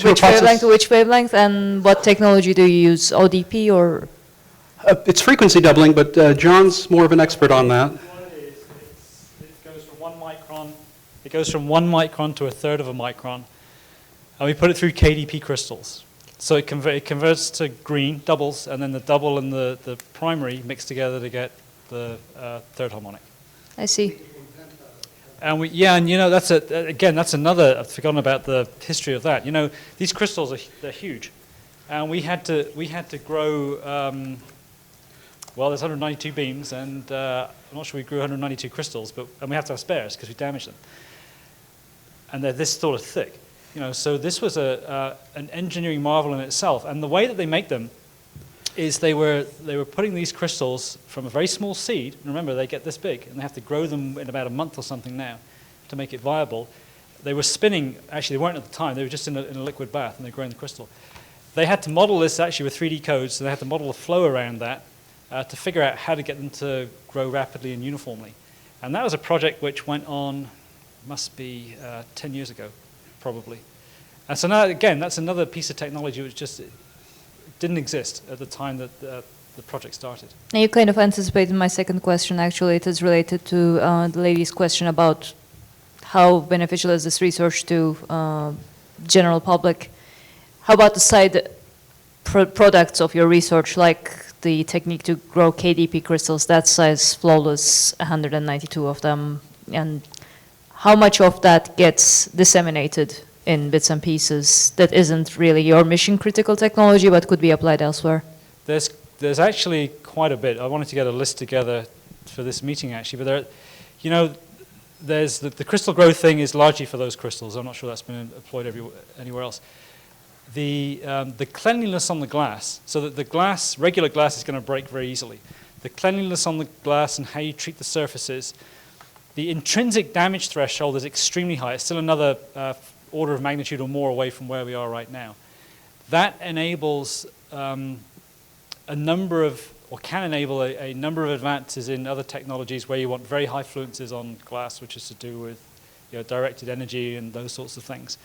which wavelength to which wavelength, and what technology do you use? ODP or? It's frequency doubling, but John's more of an expert on that. It goes from 1 micron. It goes from 1 micron to 1/3 of a micron. and we put it through KDP crystals. So it converts to green, doubles, and then the double and the primary mix together to get the third harmonic. I see. And that's another, I've forgotten about the history of that. These crystals they're huge. And we had to grow, there's 192 beams, and I'm not sure we grew 192 crystals, and we have to have spares because we damaged them. And they're this sort of thick. So this was an engineering marvel in itself. And the way that they make them is they were putting these crystals from a very small seed. And remember, they get this big, and they have to grow them in about a month or something now to make it viable. They were spinning, actually they weren't at the time, they were just in a liquid bath, and they're growing the crystal. They had to model this actually with 3D codes, so they had to model the flow around that to figure out how to get them to grow rapidly and uniformly. And that was a project which went on, must be 10 years ago, probably. And so now, again, that's another piece of technology which just didn't exist at the time that the project started. Now you kind of anticipated my second question. Actually, it is related to the lady's question about how beneficial is this research to general public. How about the side products of your research, like the technique to grow KDP crystals, that size, flawless, 192 of them, and how much of that gets disseminated in bits and pieces that isn't really your mission critical technology but could be applied elsewhere? There's actually quite a bit. I wanted to get a list together for this meeting actually, but there's the crystal growth thing is largely for those crystals. I'm not sure that's been employed anywhere else. The cleanliness on the glass, so that the regular glass is going to break very easily. The cleanliness on the glass and how you treat the surfaces. The intrinsic damage threshold is extremely high. It's still another order of magnitude or more away from where we are right now. That enables can enable a number of advances in other technologies where you want very high fluences on glass, which is to do with directed energy and those sorts of things.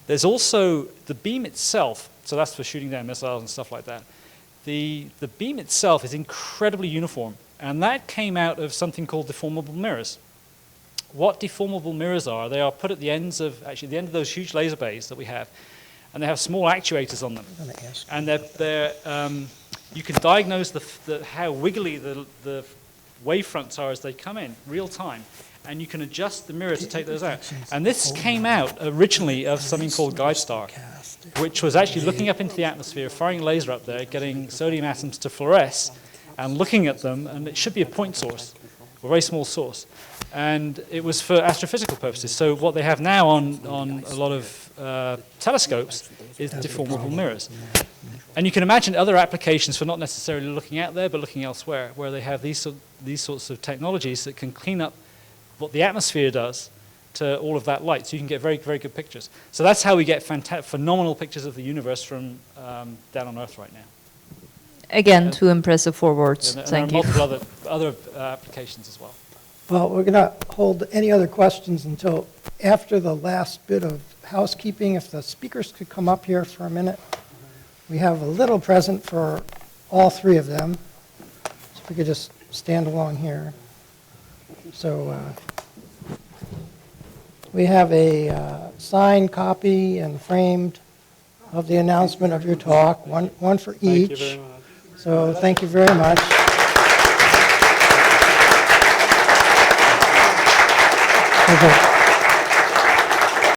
There's also the beam itself, so that's for shooting down missiles and stuff like that. The beam itself is incredibly uniform, and that came out of something called deformable mirrors. What deformable mirrors are, they are put at the ends of those huge laser bays that we have, and they have small actuators on them. And you can diagnose how wiggly the wavefronts are as they come in, real time. And you can adjust the mirror to take those out. And this came out originally of something called GuideStar, which was actually looking up into the atmosphere, firing a laser up there, getting sodium atoms to fluoresce, and looking at them, and it should be a point source, a very small source. And it was for astrophysical purposes. So what they have now on a lot of telescopes is deformable mirrors. And you can imagine other applications for not necessarily looking out there, but looking elsewhere, where they have these sorts of technologies that can clean up what the atmosphere does to all of that light, so you can get very, very good pictures. So that's how we get phenomenal pictures of the universe from down on Earth right now. Again, too impressive for words. And Thank there you. are multiple other applications as well. Well, we're going to hold any other questions until after the last bit of housekeeping. If the speakers could come up here for a minute. We have a little present for all three of them. So if we could just stand along here. So we have a signed copy and framed of the announcement of your talk, one for each. Thank you very much. So thank you very much. Okay.